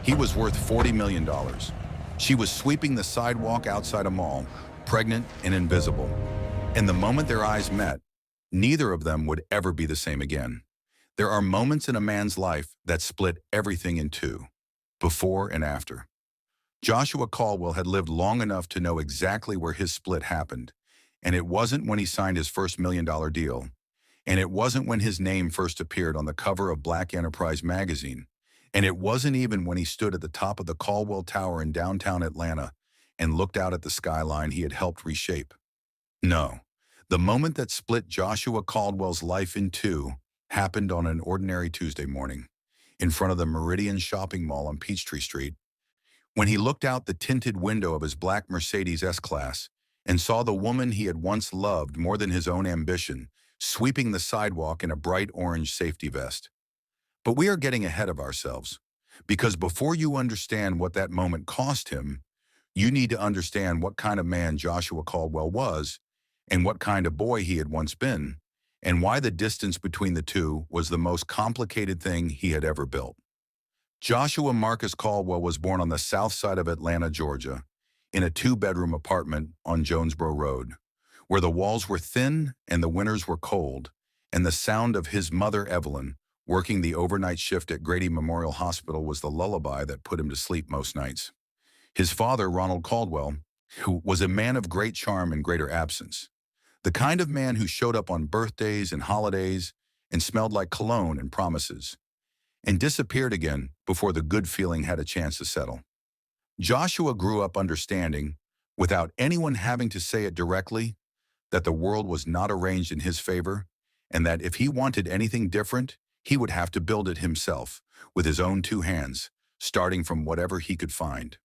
He was worth $40 million. She was sweeping the sidewalk outside a mall, pregnant and invisible. And the moment their eyes met, neither of them would ever be the same again. There are moments in a man's life that split everything in two, before and after. Joshua Caldwell had lived long enough to know exactly where his split happened, and it wasn't when he signed his first $1 million deal, and it wasn't when his name first appeared on the cover of Black Enterprise magazine, and it wasn't even when he stood at the top of the Caldwell Tower in downtown Atlanta and looked out at the skyline he had helped reshape. No, the moment that split Joshua Caldwell's life in two happened on an ordinary Tuesday morning, in front of the Meridian Shopping Mall on Peachtree Street, when he looked out the tinted window of his black Mercedes S-Class and saw the woman he had once loved more than his own ambition sweeping the sidewalk in a bright orange safety vest. But we are getting ahead of ourselves, because before you understand what that moment cost him, you need to understand what kind of man Joshua Caldwell was and what kind of boy he had once been, and why the distance between the two was the most complicated thing he had ever built. Joshua Marcus Caldwell was born on the south side of Atlanta, Georgia, in a two-bedroom apartment on Jonesboro Road, where the walls were thin and the winters were cold, and the sound of his mother, Evelyn, working the overnight shift at Grady Memorial Hospital was the lullaby that put him to sleep most nights. His father, Ronald Caldwell, who was a man of great charm and greater absence, the kind of man who showed up on birthdays and holidays and smelled like cologne and promises, and disappeared again before the good feeling had a chance to settle. Joshua grew up understanding, without anyone having to say it directly, that the world was not arranged in his favor, and that if he wanted anything different, he would have to build it himself, with his own two hands, starting from whatever he could find.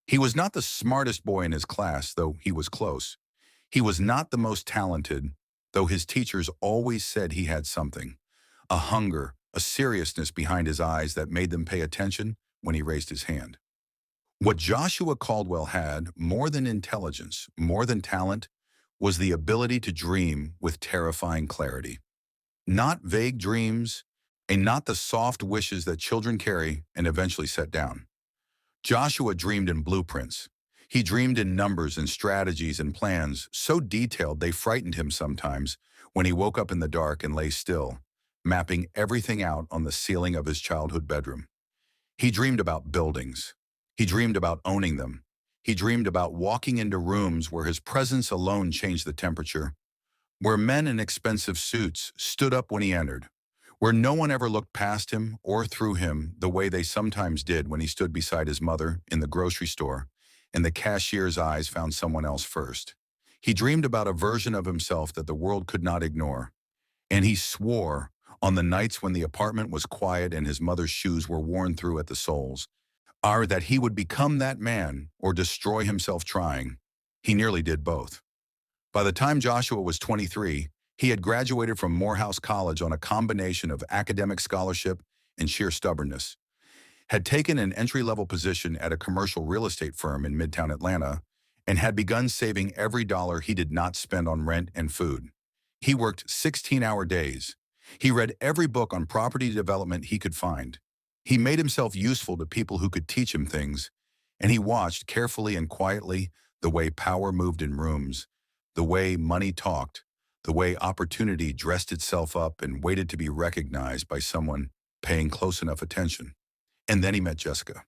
He was not the smartest boy in his class, though he was close. He was not the most talented, though his teachers always said he had something, a hunger, a seriousness behind his eyes that made them pay attention when he raised his hand. What Joshua Caldwell had, more than intelligence, more than talent, was the ability to dream with terrifying clarity. Not vague dreams, and not the soft wishes that children carry and eventually set down. Joshua dreamed in blueprints. He dreamed in numbers and strategies and plans so detailed they frightened him sometimes when he woke up in the dark and lay still, mapping everything out on the ceiling of his childhood bedroom. He dreamed about buildings. He dreamed about owning them. He dreamed about walking into rooms where his presence alone changed the temperature, where men in expensive suits stood up when he entered, where no one ever looked past him or through him the way they sometimes did when he stood beside his mother in the grocery store and the cashier's eyes found someone else first. He dreamed about a version of himself that the world could not ignore, and he swore on the nights when the apartment was quiet and his mother's shoes were worn through at the soles, that he would become that man or destroy himself trying. He nearly did both. By the time Joshua was 23, he had graduated from Morehouse College on a combination of academic scholarship and sheer stubbornness, had taken an entry-level position at a commercial real estate firm in Midtown Atlanta, and had begun saving every dollar he did not spend on rent and food. He worked 16-hour days. He read every book on property development he could find. He made himself useful to people who could teach him things, and he watched carefully and quietly the way power moved in rooms, the way money talked, the way opportunity dressed itself up and waited to be recognized by someone paying close enough attention. And then he met Jessica.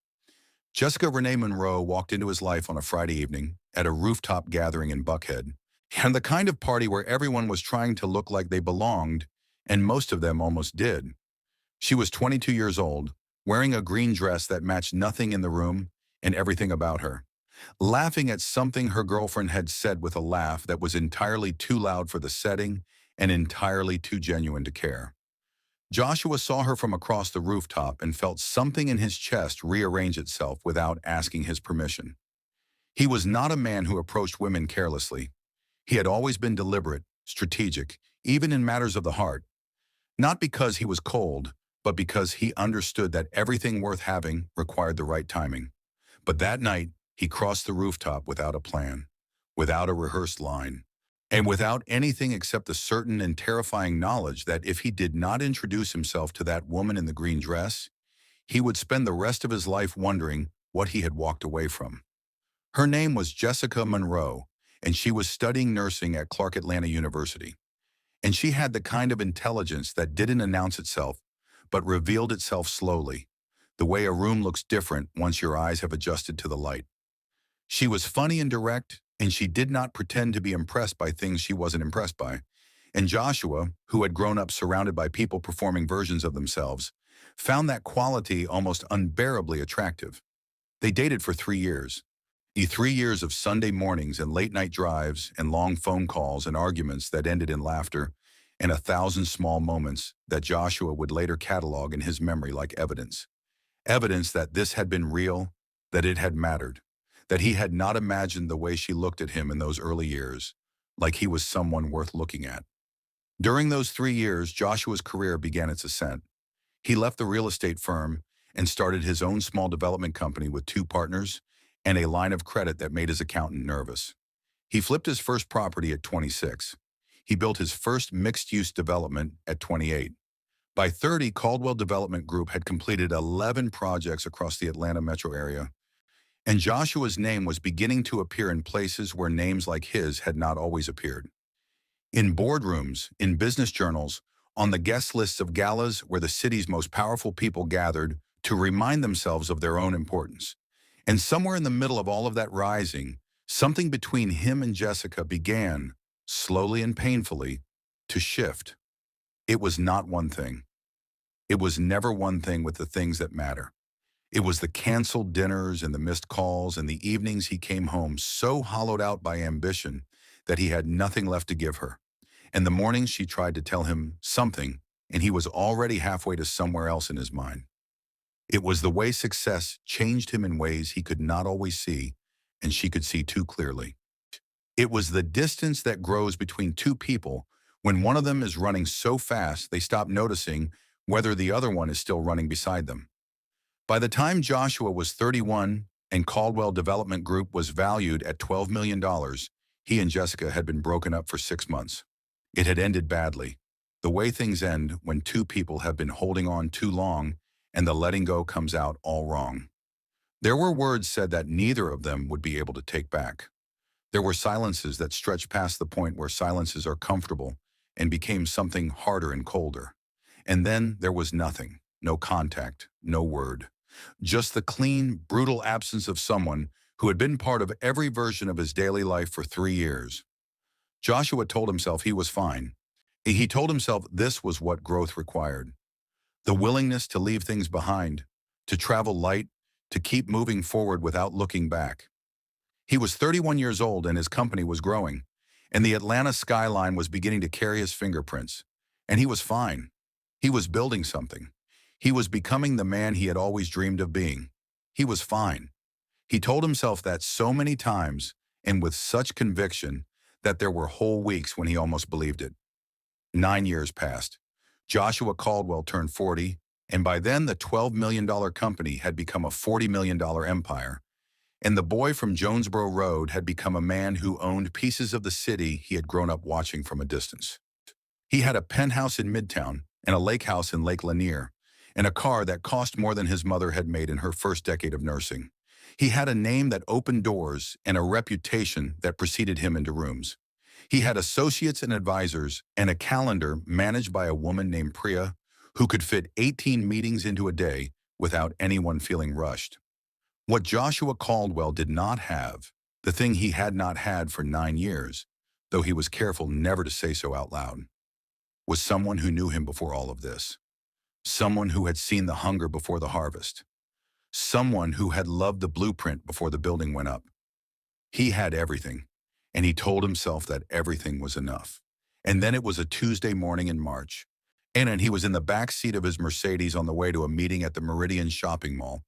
Jessica Renee Monroe walked into his life on a Friday evening at a rooftop gathering in Buckhead, and the kind of party where everyone was trying to look like they belonged, and most of them almost did. She was 22 years old, wearing a green dress that matched nothing in the room and everything about her, laughing at something her girlfriend had said with a laugh that was entirely too loud for the setting and entirely too genuine to care. Joshua saw her from across the rooftop and felt something in his chest rearrange itself without asking his permission. He was not a man who approached women carelessly. He had always been deliberate, strategic, even in matters of the heart. Not because he was cold, but because he understood that everything worth having required the right timing. But that night, he crossed the rooftop without a plan, without a rehearsed line, and without anything except the certain and terrifying knowledge that if he did not introduce himself to that woman in the green dress, He would spend the rest of his life wondering what he had walked away from. Her name was Jessica Monroe, and she was studying nursing at Clark Atlanta University. And she had the kind of intelligence that didn't announce itself, but revealed itself slowly, the way a room looks different once your eyes have adjusted to the light. She was funny and direct, and she did not pretend to be impressed by things she wasn't impressed by. And Joshua, who had grown up surrounded by people performing versions of themselves, found that quality almost unbearably attractive. They dated for 3 years. The 3 years of Sunday mornings and late-night drives and long phone calls and arguments that ended in laughter and 1,000 small moments that Joshua would later catalog in his memory like evidence. Evidence that this had been real, that it had mattered, that he had not imagined the way she looked at him in those early years, like he was someone worth looking at. During those 3 years, Joshua's career began its ascent. He left the real estate firm and started his own small development company with 2 partners and a line of credit that made his accountant nervous. He flipped his first property at 26. He built his first mixed-use development at 28. By 30, Caldwell Development Group had completed 11 projects across the Atlanta metro area, and Joshua's name was beginning to appear in places where names like his had not always appeared. In boardrooms, in business journals, on the guest lists of galas where the city's most powerful people gathered to remind themselves of their own importance. And somewhere in the middle of all of that rising, something between him and Jessica began, slowly and painfully, to shift. It was not one thing. It was never one thing with the things that matter. It was the canceled dinners and the missed calls and the evenings he came home so hollowed out by ambition that he had nothing left to give her. And the mornings she tried to tell him something, and he was already halfway to somewhere else in his mind. It was the way success changed him in ways he could not always see, and she could see too clearly. It was the distance that grows between two people when one of them is running so fast they stop noticing whether the other one is still running beside them. By the time Joshua was 31 and Caldwell Development Group was valued at $12 million, he and Jessica had been broken up for 6 months. It had ended badly, the way things end when two people have been holding on too long and the letting go comes out all wrong. There were words said that neither of them would be able to take back. There were silences that stretched past the point where silences are comfortable and became something harder and colder. And then there was nothing, no contact, no word. Just the clean, brutal absence of someone who had been part of every version of his daily life for 3 years. Joshua told himself he was fine. He told himself this was what growth required. The willingness to leave things behind, to travel light, to keep moving forward without looking back. He was 31 years old and his company was growing, and the Atlanta skyline was beginning to carry his fingerprints. And he was fine. He was building something. He was becoming the man he had always dreamed of being. He was fine. He told himself that so many times and with such conviction that there were whole weeks when he almost believed it. 9 years passed. Joshua Caldwell turned 40, and by then the $12 million company had become a $40 million empire. And the boy from Jonesboro Road had become a man who owned pieces of the city he had grown up watching from a distance. He had a penthouse in Midtown and a lake house in Lake Lanier, and a car that cost more than his mother had made in her first decade of nursing. He had a name that opened doors and a reputation that preceded him into rooms. He had associates and advisors and a calendar managed by a woman named Priya who could fit 18 meetings into a day without anyone feeling rushed. What Joshua Caldwell did not have, the thing he had not had for 9 years, though he was careful never to say so out loud, was someone who knew him before all of this. Someone who had seen the hunger before the harvest. Someone who had loved the blueprint before the building went up. He had everything, and he told himself that everything was enough. And then it was a Tuesday morning in March, and he was in the back seat of his Mercedes on the way to a meeting at the Meridian shopping mall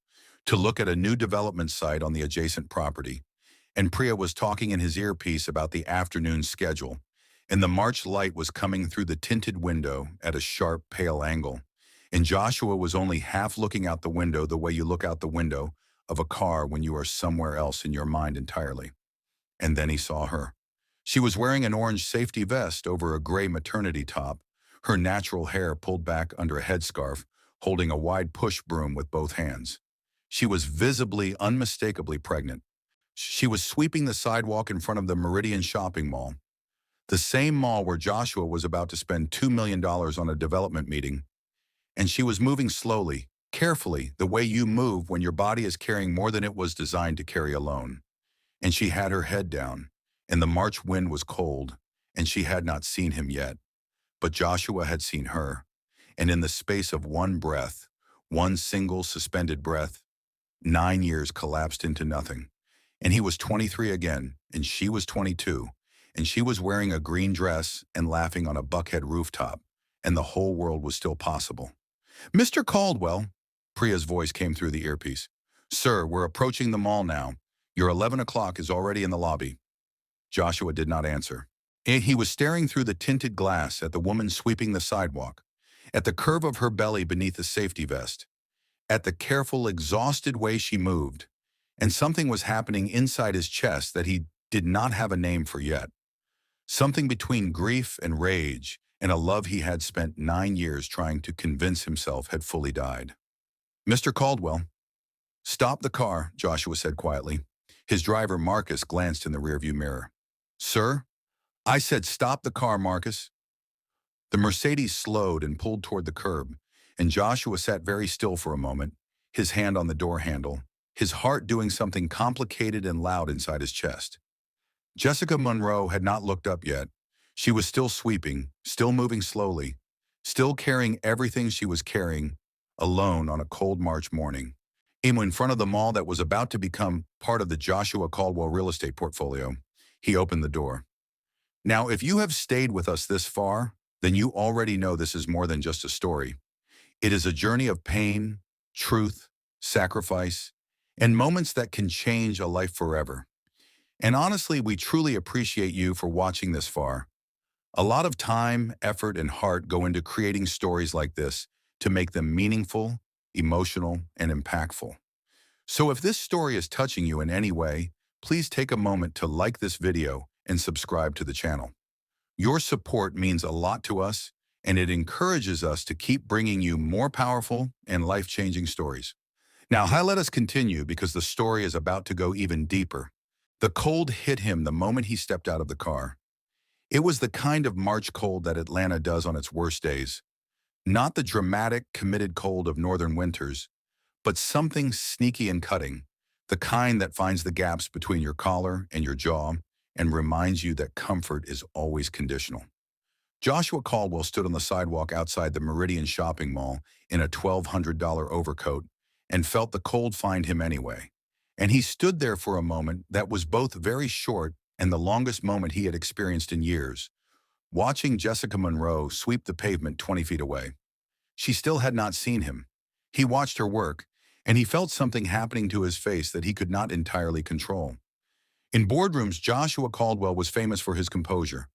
to look at a new development site on the adjacent property. And Priya was talking in his earpiece about the afternoon schedule, and the March light was coming through the tinted window at a sharp, pale angle. And Joshua was only half looking out the window the way you look out the window of a car when you are somewhere else in your mind entirely. And then he saw her. She was wearing an orange safety vest over a gray maternity top, her natural hair pulled back under a headscarf, holding a wide push broom with both hands. She was visibly, unmistakably pregnant. She was sweeping the sidewalk in front of the Meridian shopping mall, the same mall where Joshua was about to spend $2 million on a development meeting, and she was moving slowly, carefully, the way you move when your body is carrying more than it was designed to carry alone. And she had her head down, and the March wind was cold, and she had not seen him yet. But Joshua had seen her, and in the space of one breath, one single suspended breath, 9 years collapsed into nothing. And he was 23 again, and she was 22, and she was wearing a green dress and laughing on a Buckhead rooftop, and the whole world was still possible. "Mr. Caldwell," Priya's voice came through the earpiece. "Sir, we're approaching the mall now. Your 11 o'clock is already in the lobby." Joshua did not answer. He was staring through the tinted glass at the woman sweeping the sidewalk, at the curve of her belly beneath the safety vest, at the careful, exhausted way she moved, and something was happening inside his chest that he did not have a name for yet. Something between grief and rage, and a love he had spent 9 years trying to convince himself had fully died. "Mr. Caldwell." "Stop the car," Joshua said quietly. His driver, Marcus, glanced in the rearview mirror. "Sir?" "I said stop the car, Marcus." The Mercedes slowed and pulled toward the curb, and Joshua sat very still for a moment, his hand on the door handle, his heart doing something complicated and loud inside his chest. Jessica Monroe had not looked up yet. She was still sweeping, still moving slowly, still carrying everything she was carrying, alone on a cold March morning, in front of the mall that was about to become part of the Joshua Caldwell real estate portfolio. He opened the door. Now, if you have stayed with us this far, then you already know this is more than just a story. It is a journey of pain, truth, sacrifice, and moments that can change a life forever. And honestly, we truly appreciate you for watching this far. A lot of time, effort, and heart go into creating stories like this to make them meaningful, emotional, and impactful. So if this story is touching you in any way, please take a moment to like this video and subscribe to the channel. Your support means a lot to us, and it encourages us to keep bringing you more powerful and life-changing stories. Now, let us continue because the story is about to go even deeper. The cold hit him the moment he stepped out of the car. It was the kind of March cold that Atlanta does on its worst days. Not the dramatic, committed cold of northern winters, but something sneaky and cutting, the kind that finds the gaps between your collar and your jaw and reminds you that comfort is always conditional. Joshua Caldwell stood on the sidewalk outside the Meridian shopping mall in a $1,200 overcoat and felt the cold find him anyway. And he stood there for a moment that was both very short and the longest moment he had experienced in years, watching Jessica Monroe sweep the pavement 20 feet away. She still had not seen him. He watched her work, and he felt something happening to his face that he could not entirely control. In boardrooms, Joshua Caldwell was famous for his composure.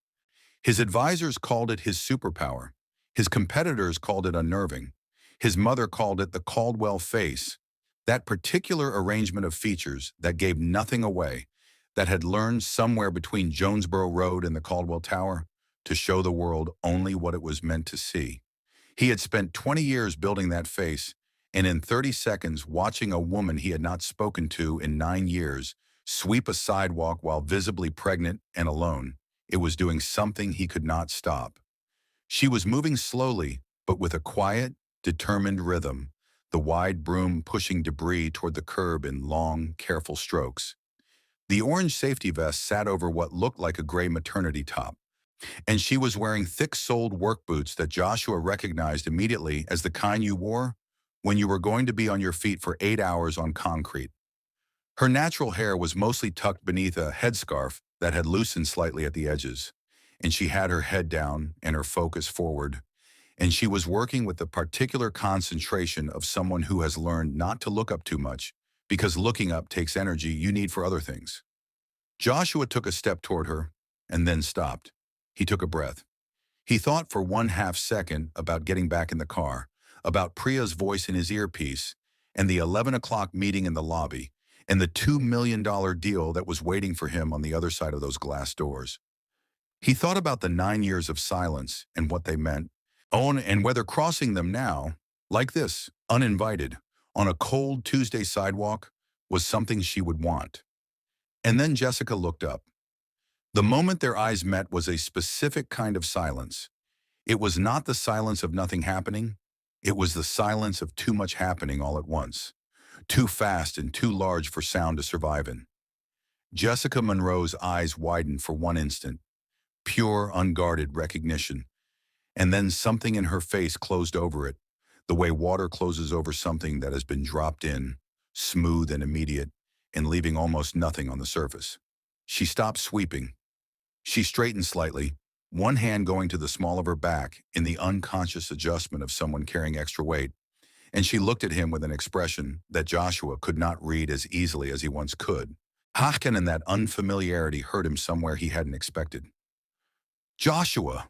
His advisors called it his superpower. His competitors called it unnerving. His mother called it the Caldwell face, that particular arrangement of features that gave nothing away, that had learned somewhere between Jonesboro Road and the Caldwell Tower to show the world only what it was meant to see. He had spent 20 years building that face, and in 30 seconds watching a woman he had not spoken to in 9 years sweep a sidewalk while visibly pregnant and alone, it was doing something he could not stop. She was moving slowly, but with a quiet, determined rhythm, the wide broom pushing debris toward the curb in long, careful strokes. The orange safety vest sat over what looked like a gray maternity top, and she was wearing thick-soled work boots that Joshua recognized immediately as the kind you wore when you were going to be on your feet for 8 hours on concrete. Her natural hair was mostly tucked beneath a headscarf that had loosened slightly at the edges, and she had her head down and her focus forward, and she was working with the particular concentration of someone who has learned not to look up too much, because looking up takes energy you need for other things. Joshua took a step toward her, and then stopped. He took a breath. He thought for 1/2 second about getting back in the car, about Priya's voice in his earpiece, and the 11 o'clock meeting in the lobby, and the $2 million deal that was waiting for him on the other side of those glass doors. He thought about the 9 years of silence and what they meant, and whether crossing them now Like this, uninvited, on a cold Tuesday sidewalk, was something she would want. And then Jessica looked up. The moment their eyes met was a specific kind of silence. It was not the silence of nothing happening. It was the silence of too much happening all at once, too fast and too large for sound to survive in. Jessica Monroe's eyes widened for one instant, pure, unguarded recognition, and then something in her face closed over it, the way water closes over something that has been dropped in, smooth and immediate, and leaving almost nothing on the surface. She stopped sweeping. She straightened slightly, one hand going to the small of her back in the unconscious adjustment of someone carrying extra weight, and she looked at him with an expression that Joshua could not read as easily as he once could. Haken and that unfamiliarity hurt him somewhere he hadn't expected. Joshua!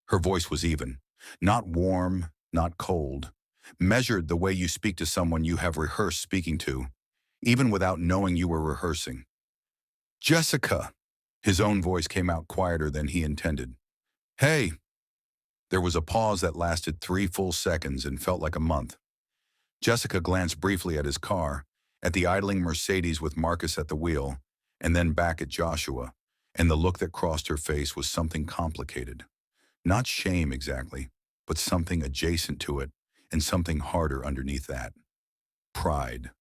Her voice was even, not warm, not cold, measured the way you speak to someone you have rehearsed speaking to, even without knowing you were rehearsing. Jessica! His own voice came out quieter than he intended. Hey! There was a pause that lasted 3 full seconds and felt like a month. Jessica glanced briefly at his car, at the idling Mercedes with Marcus at the wheel, and then back at Joshua, and the look that crossed her face was something complicated. Not shame exactly, but something adjacent to it, and something harder underneath that. Pride.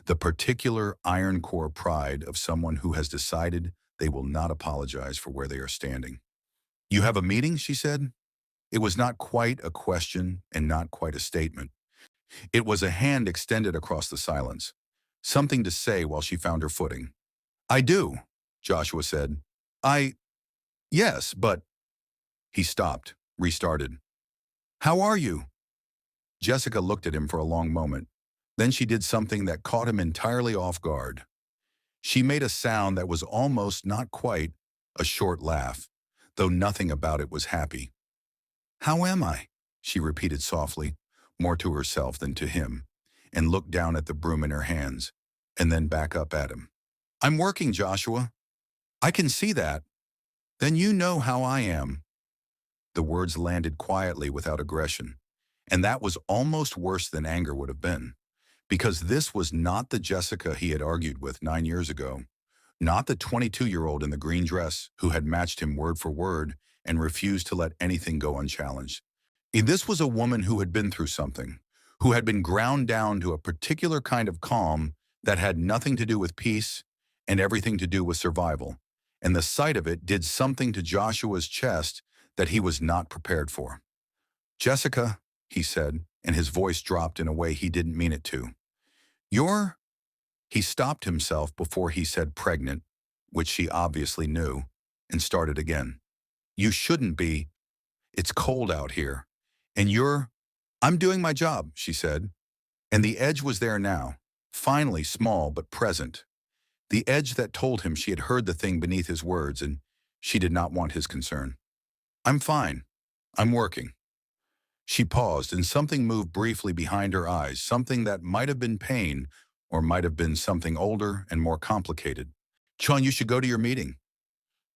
The particular iron core pride of someone who has decided they will not apologize for where they are standing. You have a meeting, she said. It was not quite a question and not quite a statement. It was a hand extended across the silence, something to say while she found her footing. I do, Joshua said. Yes, but... He stopped, restarted. How are you? Jessica looked at him for a long moment. Then she did something that caught him entirely off guard. She made a sound that was almost not quite a short laugh, though nothing about it was happy. How am I? She repeated softly, more to herself than to him, and looked down at the broom in her hands, and then back up at him. I'm working, Joshua. I can see that. Then you know how I am. The words landed quietly without aggression, and that was almost worse than anger would have been, because this was not the Jessica he had argued with 9 years ago, not the 22-year-old in the green dress who had matched him word for word and refused to let anything go unchallenged. This was a woman who had been through something, who had been ground down to a particular kind of calm that had nothing to do with peace and everything to do with survival, and the sight of it did something to Joshua's chest that he was not prepared for. Jessica, he said, and his voice dropped in a way he didn't mean it to. You're... He stopped himself before he said pregnant, which she obviously knew, and started again. You shouldn't be. It's cold out here. And you're... I'm doing my job, she said. And the edge was there now, finally small but present. The edge that told him she had heard the thing beneath his words, and she did not want his concern. I'm fine. I'm working. She paused, and something moved briefly behind her eyes, something that might have been pain, or might have been something older and more complicated. Chon, you should go to your meeting.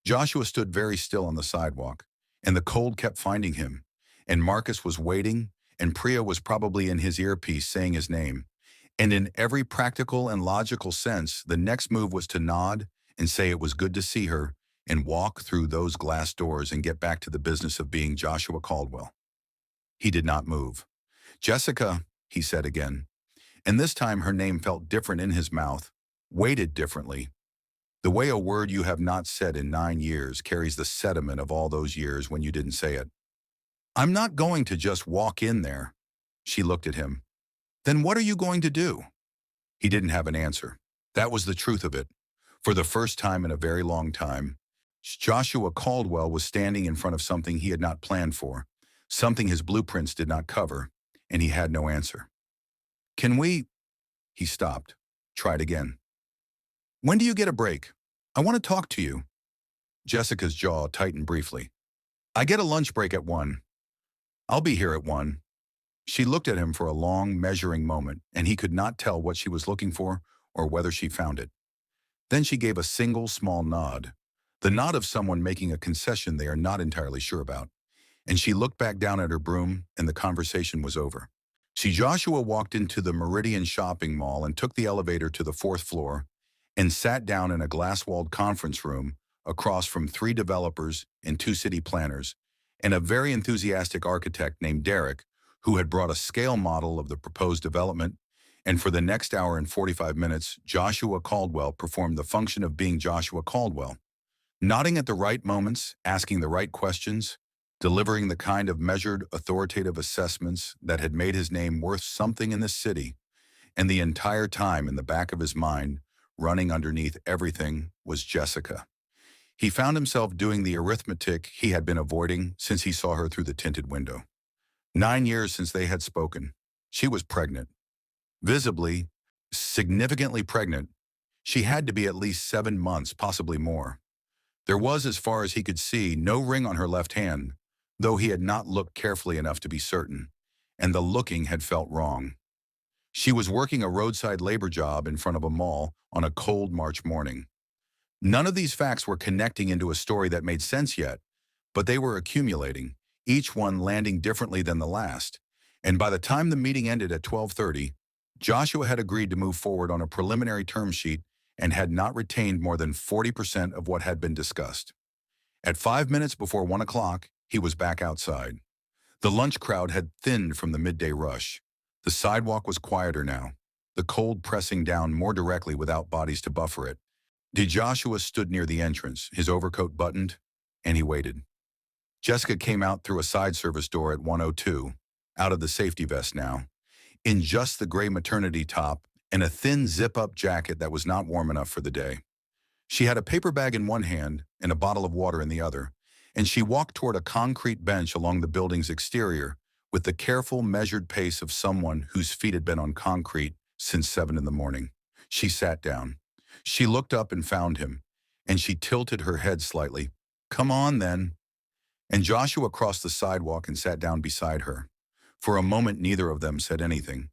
Joshua stood very still on the sidewalk, and the cold kept finding him, and Marcus was waiting, and Priya was probably in his earpiece saying his name. And in every practical and logical sense, the next move was to nod and say it was good to see her and walk through those glass doors and get back to the business of being Joshua Caldwell. He did not move. Jessica, he said again, and this time her name felt different in his mouth, weighted differently. The way a word you have not said in 9 years carries the sediment of all those years when you didn't say it. I'm not going to just walk in there. She looked at him. Then what are you going to do? He didn't have an answer. That was the truth of it. For the first time in a very long time, Joshua Caldwell was standing in front of something he had not planned for, something his blueprints did not cover, and he had no answer. Can we... He stopped, tried again. When do you get a break? I want to talk to you. Jessica's jaw tightened briefly. I get a lunch break at 1. I'll be here at 1. She looked at him for a long, measuring moment, and he could not tell what she was looking for or whether she found it. Then she gave a single, small nod, the nod of someone making a concession they are not entirely sure about, and she looked back down at her broom, and the conversation was over. See, Joshua walked into the Meridian shopping mall and took the elevator to the fourth floor and sat down in a glass-walled conference room across from three developers and two city planners and a very enthusiastic architect named Derek, who had brought a scale model of the proposed development. And for the next hour and 45 minutes, Joshua Caldwell performed the function of being Joshua Caldwell, nodding at the right moments, asking the right questions, delivering the kind of measured, authoritative assessments that had made his name worth something in this city. And the entire time in the back of his mind, running underneath everything, was Jessica. He found himself doing the arithmetic he had been avoiding since he saw her through the tinted window. 9 years since they had spoken. She was pregnant. Visibly, significantly pregnant. She had to be at least 7 months, possibly more. There was, as far as he could see, no ring on her left hand, though he had not looked carefully enough to be certain, and the looking had felt wrong. She was working a roadside labor job in front of a mall on a cold March morning. None of these facts were connecting into a story that made sense yet, but they were accumulating, each one landing differently than the last. And by the time the meeting ended at 12:30, Joshua had agreed to move forward on a preliminary term sheet and had not retained more than 40% of what had been discussed. At 5 minutes before 1 o'clock, he was back outside. The lunch crowd had thinned from the midday rush. The sidewalk was quieter now, the cold pressing down more directly without bodies to buffer it. Joshua stood near the entrance, his overcoat buttoned, and he waited. Jessica came out through a side service door at 1:02, out of the safety vest now, in just the gray maternity top and a thin zip-up jacket that was not warm enough for the day. She had a paper bag in one hand and a bottle of water in the other, and she walked toward a concrete bench along the building's exterior with the careful, measured pace of someone whose feet had been on concrete since 7 in the morning. She sat down. She looked up and found him, and she tilted her head slightly. "Come on, then." And Joshua crossed the sidewalk and sat down beside her. For a moment, neither of them said anything.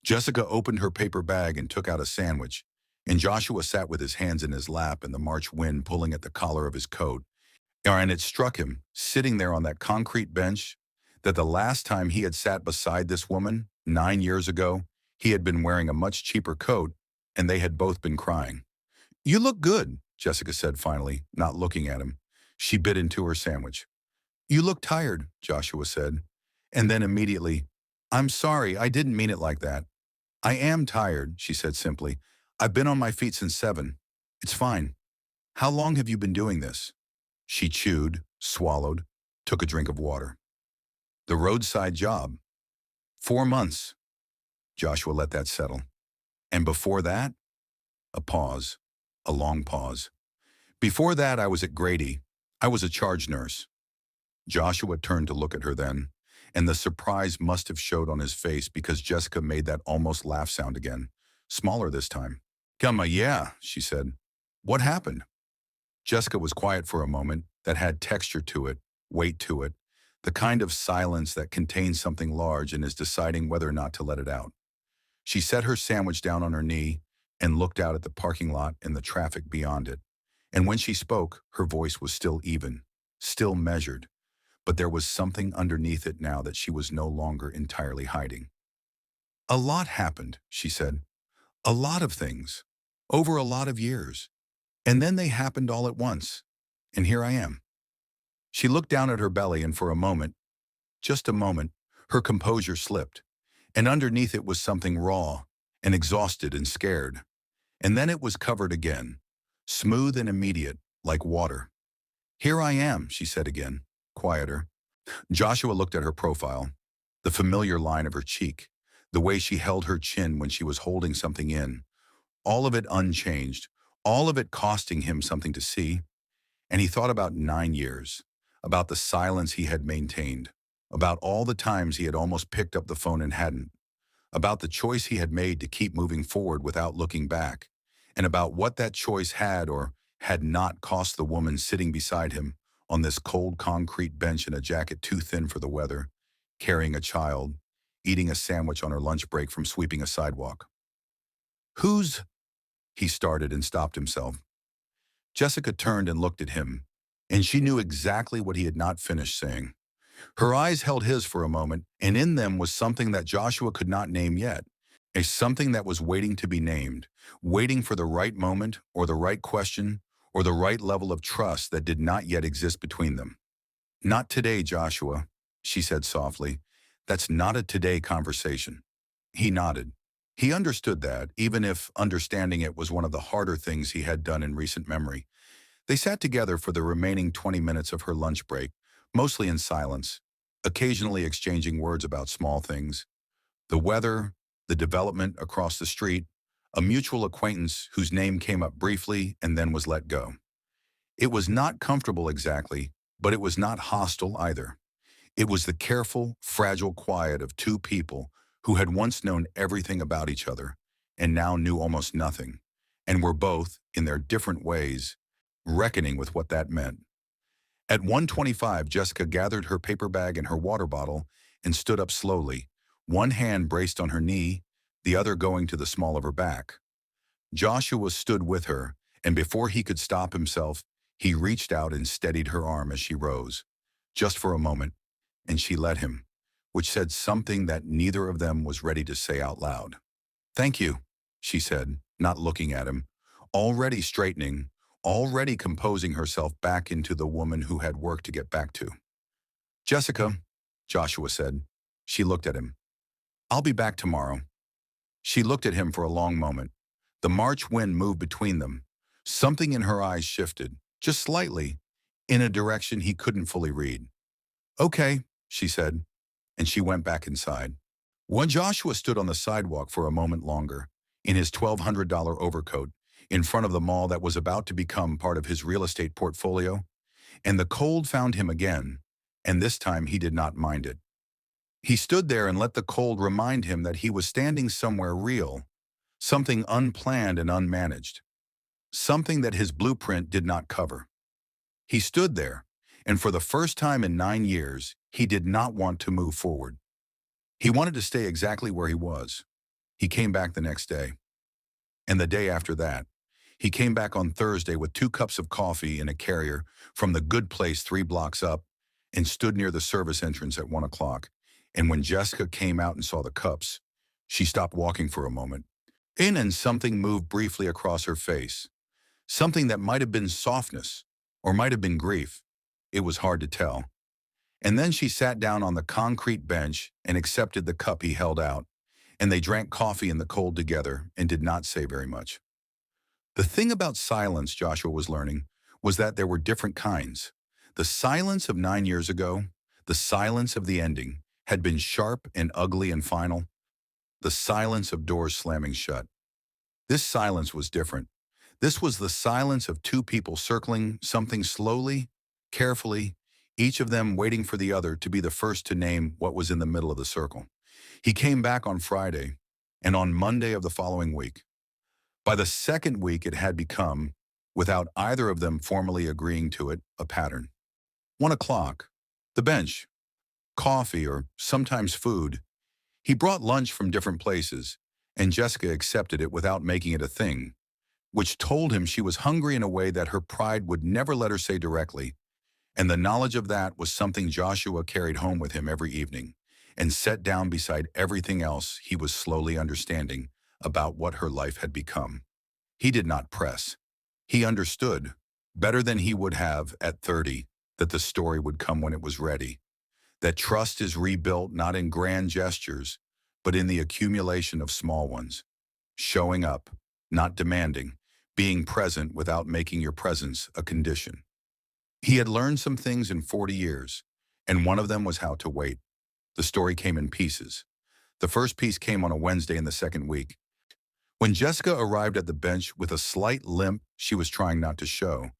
Jessica opened her paper bag and took out a sandwich, and Joshua sat with his hands in his lap and the March wind pulling at the collar of his coat. And it struck him, sitting there on that concrete bench, that the last time he had sat beside this woman, 9 years ago, he had been wearing a much cheaper coat, and they had both been crying. "You look good," Jessica said finally, not looking at him. She bit into her sandwich. "You look tired," Joshua said. And then immediately, "I'm sorry, I didn't mean it like that." "I am tired," she said simply. "I've been on my feet since 7. It's fine. How long have you been doing this?" She chewed, swallowed, took a drink of water. "The roadside job. 4 months." Joshua let that settle. "And before that?" A pause. A long pause. "Before that, I was at Grady. I was a charge nurse." Joshua turned to look at her then, and the surprise must have showed on his face because Jessica made that almost laugh sound again, smaller this time. "Come, yeah," she said. "What happened?" Jessica was quiet for a moment that had texture to it, weight to it, the kind of silence that contains something large and is deciding whether or not to let it out. She set her sandwich down on her knee and looked out at the parking lot and the traffic beyond it. And when she spoke, her voice was still even, still measured, but there was something underneath it now that she was no longer entirely hiding. "A lot happened," she said. "A lot of things. Over a lot of years. And then they happened all at once. And here I am." She looked down at her belly and for a moment, just a moment, her composure slipped. And underneath it was something raw and exhausted and scared. And then it was covered again, smooth and immediate, like water. "Here I am," she said again, quieter. Joshua looked at her profile, the familiar line of her cheek, the way she held her chin when she was holding something in, all of it unchanged, all of it costing him something to see. And he thought about 9 years, about the silence he had maintained, about all the times he had almost picked up the phone and hadn't, about the choice he had made to keep moving forward without looking back, and about what that choice had or had not cost the woman sitting beside him on this cold concrete bench in a jacket too thin for the weather, carrying a child, eating a sandwich on her lunch break from sweeping a sidewalk. "Who's—" he started and stopped himself. Jessica turned and looked at him, and she knew exactly what he had not finished saying. Her eyes held his for a moment, and in them was something that Joshua could not name yet, a something that was waiting to be named, waiting for the right moment or the right question or the right level of trust that did not yet exist between them. "Not today, Joshua," she said softly. "That's not a today conversation." He nodded. He understood that, even if understanding it was one of the harder things he had done in recent memory. They sat together for the remaining 20 minutes of her lunch break, mostly in silence, occasionally exchanging words about small things. The weather, the development across the street, a mutual acquaintance whose name came up briefly and then was let go. It was not comfortable exactly, but it was not hostile either. It was the careful, fragile quiet of two people who had once known everything about each other and now knew almost nothing, and were both, in their different ways, reckoning with what that meant. At 1:25, Jessica gathered her paper bag and her water bottle and stood up slowly, one hand braced on her knee, the other going to the small of her back. Joshua stood with her, and before he could stop himself, he reached out and steadied her arm as she rose. Just for a moment, and she let him, which said something that neither of them was ready to say out loud. "Thank you," she said, not looking at him, already straightening, already composing herself back into the woman who had work to get back to. "Jessica," Joshua said. She looked at him. "I'll be back tomorrow." She looked at him for a long moment. The March wind moved between them. Something in her eyes shifted, just slightly, in a direction he couldn't fully read. "Okay," she said, and she went back inside. When Joshua stood on the sidewalk for a moment longer, in his $1,200 overcoat, in front of the mall that was about to become part of his real estate portfolio, and the cold found him again, and this time he did not mind it. He stood there and let the cold remind him that he was standing somewhere real, something unplanned and unmanaged, something that his blueprint did not cover. He stood there, and for the first time in 9 years, he did not want to move forward. He wanted to stay exactly where he was. He came back the next day, and the day after that. He came back on Thursday with 2 cups of coffee in a carrier from the good place 3 blocks up and stood near the service entrance at 1 o'clock. And when Jessica came out and saw the cups, she stopped walking for a moment. And something moved briefly across her face. Something that might have been softness or might have been grief. It was hard to tell. And then she sat down on the concrete bench and accepted the cup he held out, and they drank coffee in the cold together and did not say very much. The thing about silence, Joshua was learning, was that there were different kinds. The silence of 9 years ago, the silence of the ending, had been sharp and ugly and final. The silence of doors slamming shut. This silence was different. This was the silence of two people circling something slowly, carefully, each of them waiting for the other to be the first to name what was in the middle of the circle. He came back on Friday, and on Monday of the following week. By the second week, it had become, without either of them formally agreeing to it, a pattern. 1 o'clock, the bench, coffee or sometimes food. He brought lunch from different places, and Jessica accepted it without making it a thing, which told him she was hungry in a way that her pride would never let her say directly, and the knowledge of that was something Joshua carried home with him every evening and set down beside everything else he was slowly understanding about what her life had become. He did not press. He understood, better than he would have at 30, that the story would come when it was ready, that trust is rebuilt not in grand gestures, but in the accumulation of small ones. Showing up, not demanding, being present without making your presence a condition. He had learned some things in 40 years, and one of them was how to wait. The story came in pieces. The first piece came on a Wednesday in the second week. When Jessica arrived at the bench with a slight limp she was trying not to show,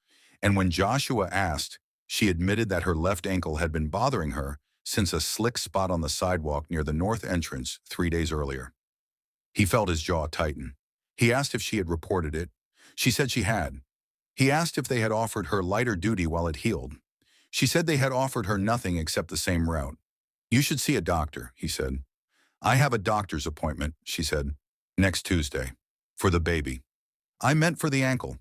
and when Joshua asked, she admitted that her left ankle had been bothering her since a slick spot on the sidewalk near the north entrance 3 days earlier. He felt his jaw tighten. He asked if she had reported it. She said she had. He asked if they had offered her lighter duty while it healed. She said they had offered her nothing except the same route. "You should see a doctor," he said. "I have a doctor's appointment," she said, "next Tuesday, for the baby." "I meant for the ankle."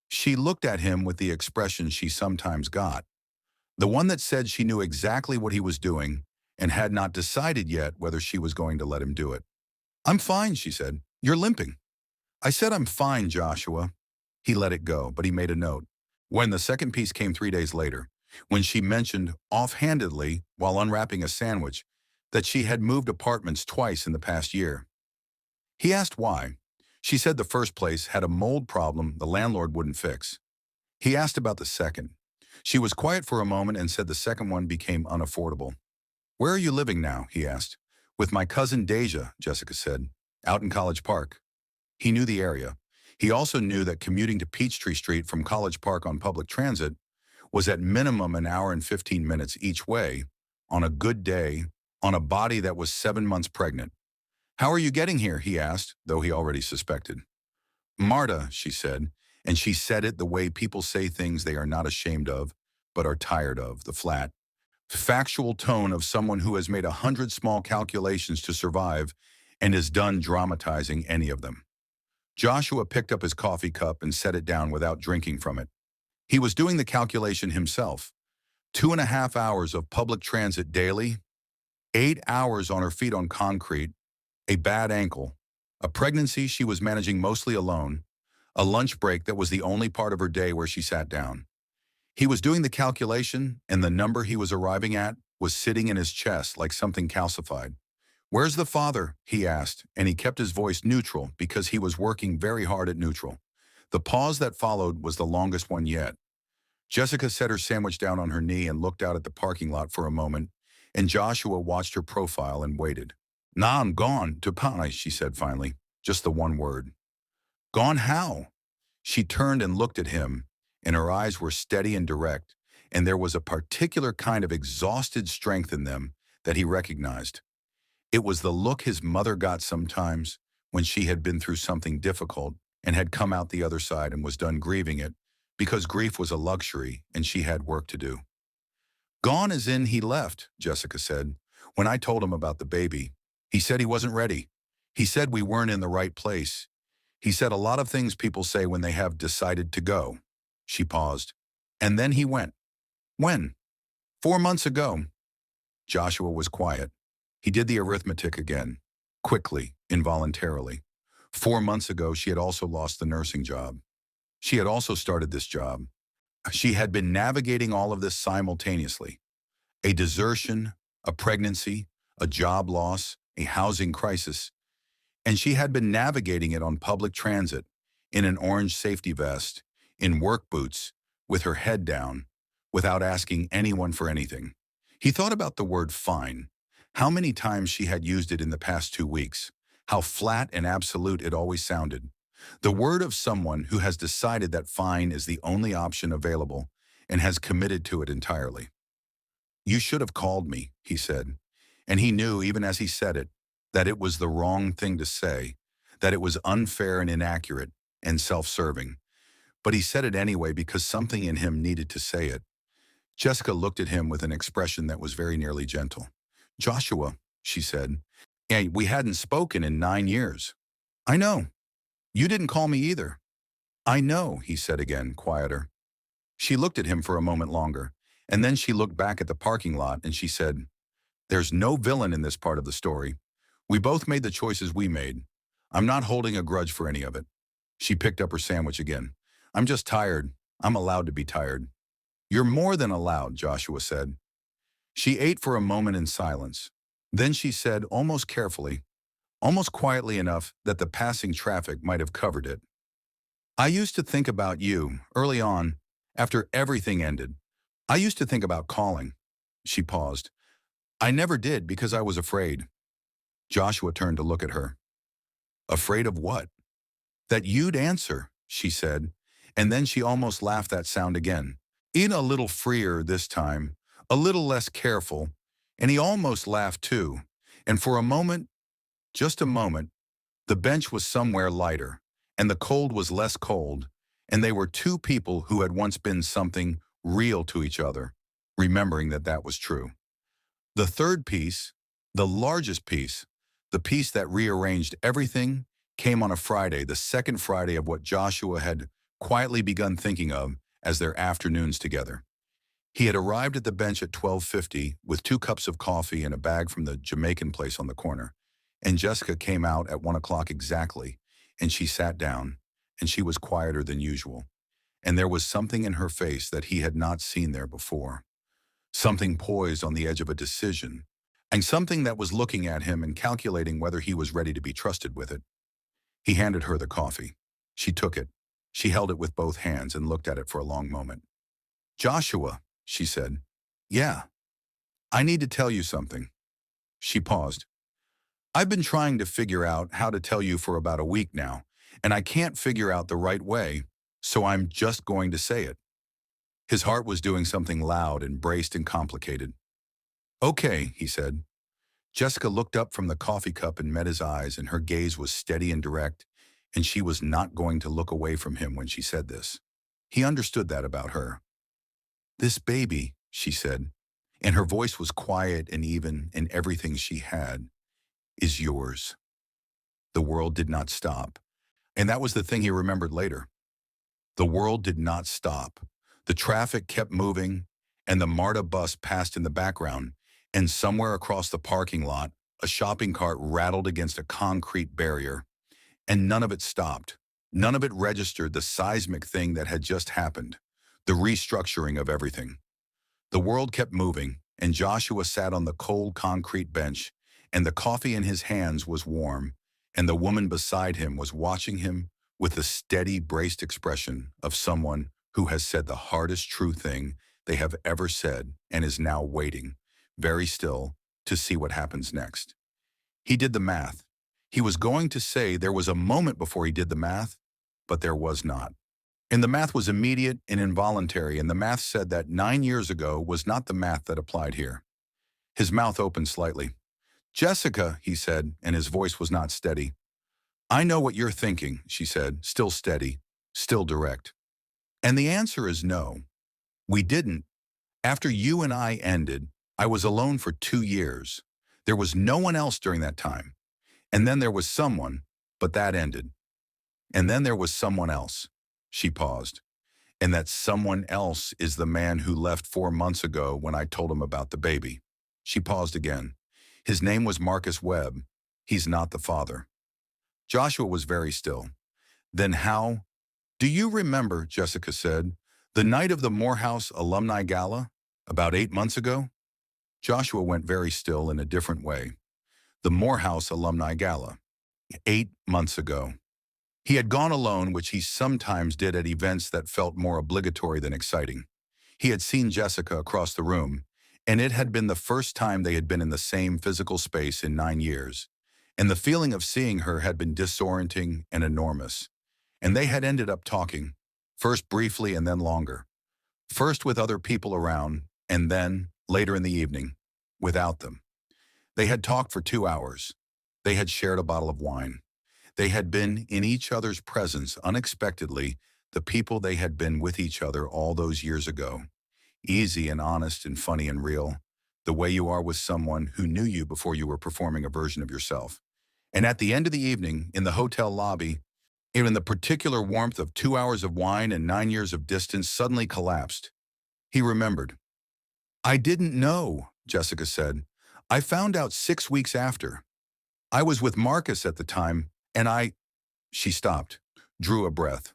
She looked at him with the expression she sometimes got. The one that said she knew exactly what he was doing and had not decided yet whether she was going to let him do it. "I'm fine," she said. "You're limping." "I said I'm fine, Joshua." He let it go, but he made a note. When the second piece came 3 days later, when she mentioned offhandedly while unwrapping a sandwich that she had moved apartments twice in the past year, he asked why. She said the first place had a mold problem the landlord wouldn't fix. He asked about the second. She was quiet for a moment and said the second one became unaffordable. "Where are you living now?" he asked. "With my cousin Deja," Jessica said, "out in College Park." He knew the area. He also knew that commuting to Peachtree Street from College Park on public transit was at minimum an hour and 15 minutes each way, on a good day, on a body that was 7 months pregnant. "How are you getting here?" he asked, though he already suspected. "Marta," she said, and she said it the way people say things they are not ashamed of, but are tired of, the flat, factual tone of someone who has made 100 small calculations to survive and is done dramatizing any of them. Joshua picked up his coffee cup and set it down without drinking from it. He was doing the calculation himself. 2.5 hours of public transit daily, 8 hours on her feet on concrete, a bad ankle, a pregnancy she was managing mostly alone, a lunch break that was the only part of her day where she sat down. He was doing the calculation, and the number he was arriving at was sitting in his chest like something calcified. "Where's the father?" he asked, and he kept his voice neutral because he was working very hard at neutral. The pause that followed was the longest one yet. Jessica set her sandwich down on her knee and looked out at the parking lot for a moment, and Joshua watched her profile and waited. "Nah, I'm gone to Panay," she said finally, just the one word. "Gone how?" She turned and looked at him, and her eyes were steady and direct, and there was a particular kind of exhausted strength in them that he recognized. It was the look his mother got sometimes when she had been through something difficult and had come out the other side and was done grieving it, because grief was a luxury and she had work to do. "Gone as in he left," Jessica said. "When I told him about the baby, he said he wasn't ready. He said we weren't in the right place. He said a lot of things people say when they have decided to go." She paused. "And then he went." "When?" "4 months ago." Joshua was quiet. He did the arithmetic again, quickly, involuntarily. 4 months ago, she had also lost the nursing job. She had also started this job. She had been navigating all of this simultaneously. A desertion, a pregnancy, a job loss, a housing crisis. And she had been navigating it on public transit, in an orange safety vest, in work boots, with her head down, without asking anyone for anything. He thought about the word fine, how many times she had used it in the past 2 weeks, how flat and absolute it always sounded. The word of someone who has decided that fine is the only option available and has committed to it entirely. "You should have called me," he said. And he knew, even as he said it, that it was the wrong thing to say, that it was unfair and inaccurate and self-serving. But he said it anyway because something in him needed to say it. Jessica looked at him with an expression that was very nearly gentle. "Joshua," she said, "yeah, we hadn't spoken in 9 years." "I know. You didn't call me either." "I know," he said again, quieter. She looked at him for a moment longer, and then she looked back at the parking lot and she said, "There's no villain in this part of the story. We both made the choices we made. I'm not holding a grudge for any of it." She picked up her sandwich again. "I'm just tired. I'm allowed to be tired." "You're more than allowed," Joshua said. She ate for a moment in silence. Then she said, almost carefully, almost quietly enough that the passing traffic might have covered it, "I used to think about you, early on, after everything ended. I used to think about calling." She paused. "I never did because I was afraid." Joshua turned to look at her. "Afraid of what?" "That you'd answer," she said, and then she almost laughed that sound again. In a little freer this time, a little less careful, and he almost laughed too. And for a moment, just a moment, the bench was somewhere lighter, and the cold was less cold, and they were two people who had once been something real to each other, remembering that that was true. The third piece, the largest piece, the piece that rearranged everything, came on a Friday, the second Friday of what Joshua had quietly begun thinking of as their afternoons together. He had arrived at the bench at 12:50 with 2 cups of coffee and a bag from the Jamaican place on the corner. And Jessica came out at 1 o'clock exactly, and she sat down, and she was quieter than usual. And there was something in her face that he had not seen there before. Something poised on the edge of a decision, and something that was looking at him and calculating whether he was ready to be trusted with it. He handed her the coffee. She took it. She held it with both hands and looked at it for a long moment. "Joshua," she said. "Yeah, I need to tell you something." She paused. "I've been trying to figure out how to tell you for about a week now, and I can't figure out the right way, so I'm just going to say it." His heart was doing something loud and braced and complicated. "Okay," he said. Jessica looked up from the coffee cup and met his eyes, and her gaze was steady and direct, and she was not going to look away from him when she said this. He understood that about her. "This baby," she said, and her voice was quiet and even, and everything she had, "is yours." The world did not stop. And that was the thing he remembered later. The world did not stop. The traffic kept moving, and the MARTA bus passed in the background, and somewhere across the parking lot, a shopping cart rattled against a concrete barrier, and none of it stopped. None of it registered the seismic thing that had just happened, the restructuring of everything. The world kept moving, and Joshua sat on the cold concrete bench, and the coffee in his hands was warm, and the woman beside him was watching him with the steady, braced expression of someone who has said the hardest true thing they have ever said and is now waiting, very still, to see what happens next. He did the math. He was going to say there was a moment before he did the math, but there was not. And the math was immediate and involuntary, and the math said that 9 years ago was not the math that applied here. His mouth opened slightly. "Jessica," he said, and his voice was not steady. "I know what you're thinking," she said, still steady, still direct. "And the answer is no. We didn't. After you and I ended, I was alone for 2 years. There was no one else during that time. And then there was someone, but that ended. And then there was someone else." She paused. "And that someone else is the man who left 4 months ago when I told him about the baby." She paused again. "His name was Marcus Webb. He's not the father." Joshua was very still. "Then how—" "Do you remember," Jessica said, "the night of the Morehouse Alumni Gala, about 8 months ago?" Joshua went very still in a different way. The Morehouse Alumni Gala. 8 months ago. He had gone alone, which he sometimes did at events that felt more obligatory than exciting. He had seen Jessica across the room, and it had been the first time they had been in the same physical space in 9 years. And the feeling of seeing her had been disorienting and enormous. And they had ended up talking, first briefly and then longer. First with other people around, and then, later in the evening, without them. They had talked for 2 hours. They had shared a bottle of wine. They had been in each other's presence unexpectedly, the people they had been with each other all those years ago. Easy and honest and funny and real, the way you are with someone who knew you before you were performing a version of yourself. And at the end of the evening, in the hotel lobby, even the particular warmth of 2 hours of wine and 9 years of distance suddenly collapsed. He remembered. "I didn't know," Jessica said. "I found out 6 weeks after. I was with Marcus at the time, and She stopped, drew a breath.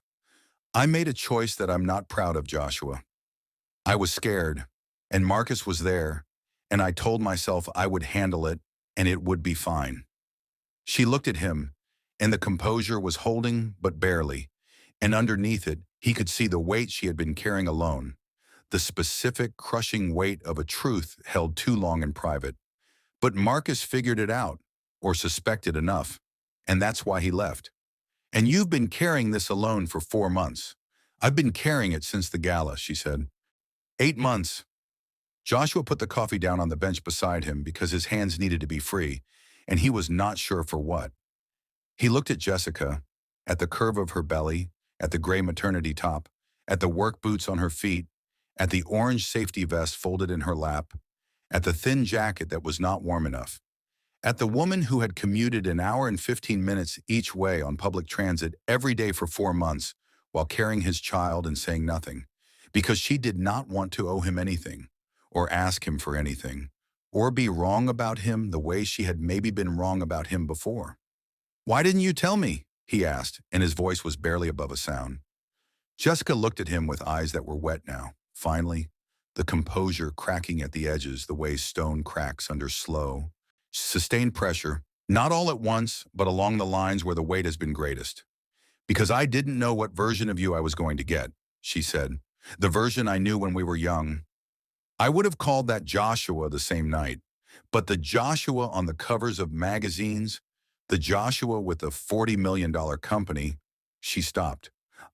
"I made a choice that I'm not proud of, Joshua. I was scared, and Marcus was there, and I told myself I would handle it, and it would be fine." She looked at him, and the composure was holding but barely, and underneath it, he could see the weight she had been carrying alone, the specific, crushing weight of a truth held too long in private. But Marcus figured it out, or suspected enough, and that's why he left. "And you've been carrying this alone for 4 months. I've been carrying it since the gala," she said. 8 months. Joshua put the coffee down on the bench beside him because his hands needed to be free, and he was not sure for what. He looked at Jessica, at the curve of her belly, at the gray maternity top, at the work boots on her feet, at the orange safety vest folded in her lap, at the thin jacket that was not warm enough, at the woman who had commuted an hour and 15 minutes each way on public transit every day for 4 months while carrying his child and saying nothing, because she did not want to owe him anything, or ask him for anything, or be wrong about him the way she had maybe been wrong about him before. "Why didn't you tell me?" he asked, and his voice was barely above a sound. Jessica looked at him with eyes that were wet now. Finally, the composure cracking at the edges the way stone cracks under slow, sustained pressure, not all at once, but along the lines where the weight has been greatest. "Because I didn't know what version of you I was going to get," she said. "The version I knew when we were young. I would have called that Joshua the same night. But the Joshua on the covers of magazines, the Joshua with the $40 million company," she stopped.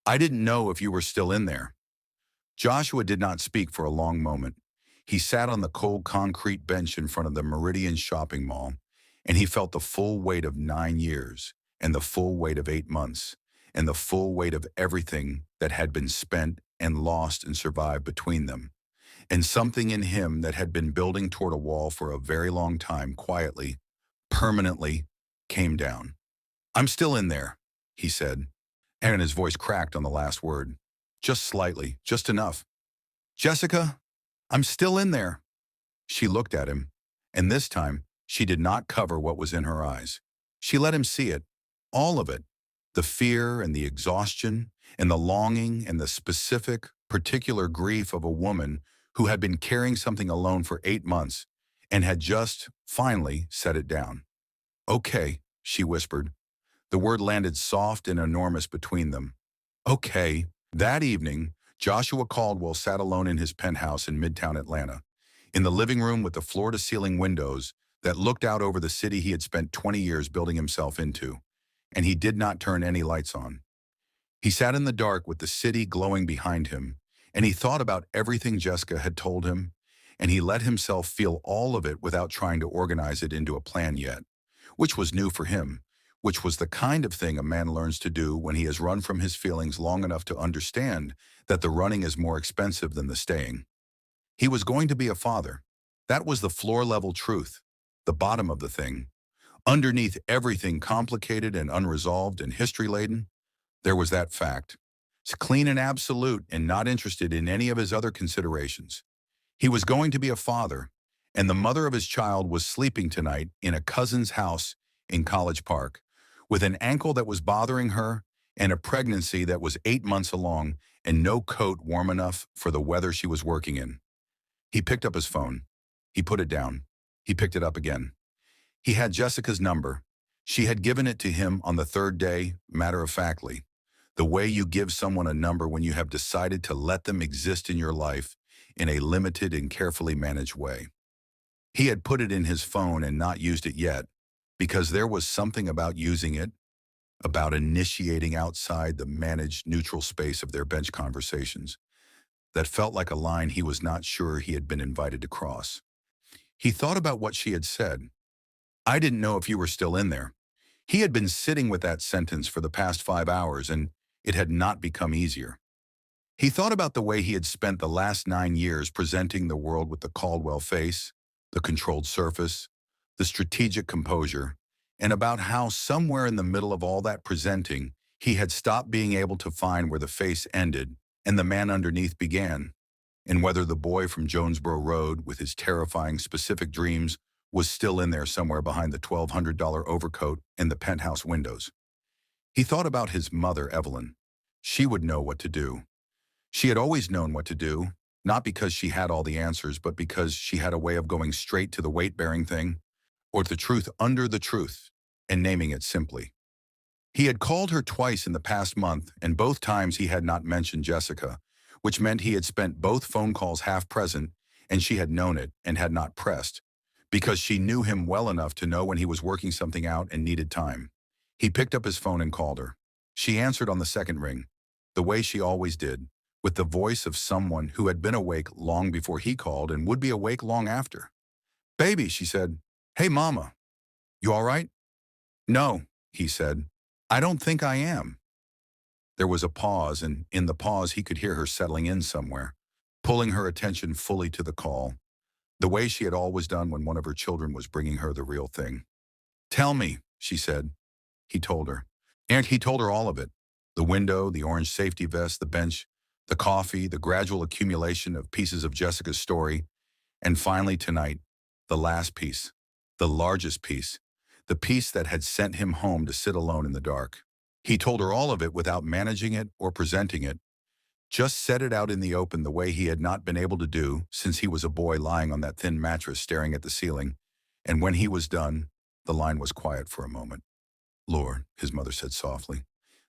"I didn't know if you were still in there." Joshua did not speak for a long moment. He sat on the cold concrete bench in front of the Meridian shopping mall, and he felt the full weight of 9 years, and the full weight of 8 months, and the full weight of everything that had been spent and lost and survived between them. And something in him that had been building toward a wall for a very long time quietly, permanently, came down. "I'm still in there," he said, and his voice cracked on the last word. Just slightly, just enough. "Jessica, I'm still in there." She looked at him, and this time she did not cover what was in her eyes. She let him see it, all of it, the fear and the exhaustion and the longing and the specific, particular grief of a woman who had been carrying something alone for 8 months and had just, finally, set it down. "Okay," she whispered. The word landed soft and enormous between them. "Okay." That evening, Joshua Caldwell sat alone in his penthouse in Midtown Atlanta, in the living room with the floor-to-ceiling windows that looked out over the city he had spent 20 years building himself into, and he did not turn any lights on. He sat in the dark with the city glowing behind him, and he thought about everything Jessica had told him, and he let himself feel all of it without trying to organize it into a plan yet, which was new for him, which was the kind of thing a man learns to do when he has run from his feelings long enough to understand that the running is more expensive than the staying. He was going to be a father. That was the floor-level truth, the bottom of the thing. Underneath everything complicated and unresolved and history-laden, there was that fact. It's clean and absolute and not interested in any of his other considerations. He was going to be a father, and the mother of his child was sleeping tonight in a cousin's house in College Park, with an ankle that was bothering her and a pregnancy that was 8 months along and no coat warm enough for the weather she was working in. He picked up his phone. He put it down. He picked it up again. He had Jessica's number. She had given it to him on the third day, matter-of-factly, the way you give someone a number when you have decided to let them exist in your life in a limited and carefully managed way. He had put it in his phone and not used it yet, because there was something about using it, about initiating outside the managed neutral space of their bench conversations, that felt like a line he was not sure he had been invited to cross. He thought about what she had said. "I didn't know if you were still in there." He had been sitting with that sentence for the past 5 hours, and it had not become easier. He thought about the way he had spent the last 9 years presenting the world with the Caldwell face, the controlled surface, the strategic composure, and about how somewhere in the middle of all that presenting, he had stopped being able to find where the face ended and the man underneath began, and whether the boy from Jonesboro Road with his terrifying specific dreams was still in there somewhere behind the $1,200 overcoat and the penthouse windows. He thought about his mother, Evelyn. She would know what to do. She had always known what to do, not because she had all the answers, but because she had a way of going straight to the weight-bearing thing, or the truth under the truth, and naming it simply. He had called her twice in the past month, and both times he had not mentioned Jessica, which meant he had spent both phone calls half present, and she had known it and had not pressed, because she knew him well enough to know when he was working something out and needed time. He picked up his phone and called her. She answered on the second ring, the way she always did, with the voice of someone who had been awake long before he called and would be awake long after. "Baby," she said. "Hey, Mama. You all right?" "No," he said. "I don't think I am." There was a pause, and in the pause he could hear her settling in somewhere, pulling her attention fully to the call, the way she had always done when one of her children was bringing her the real thing. "Tell me," she said. He told her. And he told her all of it. The window, the orange safety vest, the bench, The coffee, the gradual accumulation of pieces of Jessica's story, and finally tonight, the last piece, the largest piece, the piece that had sent him home to sit alone in the dark. He told her all of it without managing it or presenting it, just set it out in the open the way he had not been able to do since he was a boy lying on that thin mattress staring at the ceiling. And when he was done, the line was quiet for a moment. Lord, his mother said softly,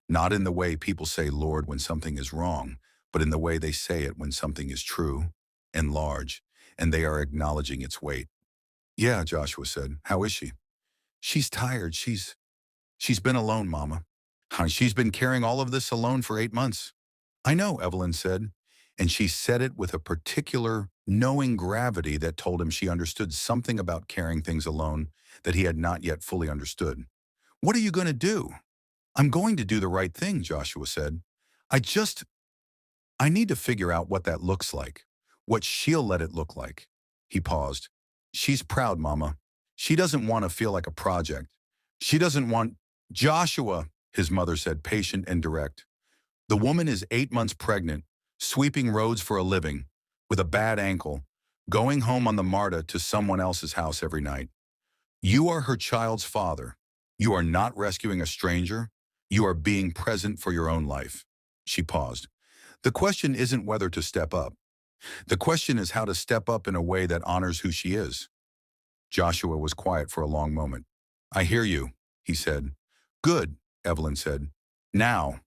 not in the way people say Lord when something is wrong, but in the way they say it when something is true and large, and they are acknowledging its weight. Yeah, Joshua said. How is she? She's tired. She's been alone, Mama. She's been carrying all of this alone for 8 months. I know, Evelyn said, and she said it with a particular knowing gravity that told him she understood something about carrying things alone that he had not yet fully understood. What are you going to do? I'm going to do the right thing, Joshua said. I just, I need to figure out what that looks like, what she'll let it look like. He paused. She's proud, Mama. She doesn't want to feel like a project. She doesn't want Joshua, his mother said, patient and direct. The woman is 8 months pregnant, sweeping roads for a living, with a bad ankle, going home on the MARTA to someone else's house every night. You are her child's father. You are not rescuing a stranger. You are being present for your own life. She paused. The question isn't whether to step up. The question is how to step up in a way that honors who she is. Joshua was quiet for a long moment. I hear you, he said. Good, Evelyn said. Now,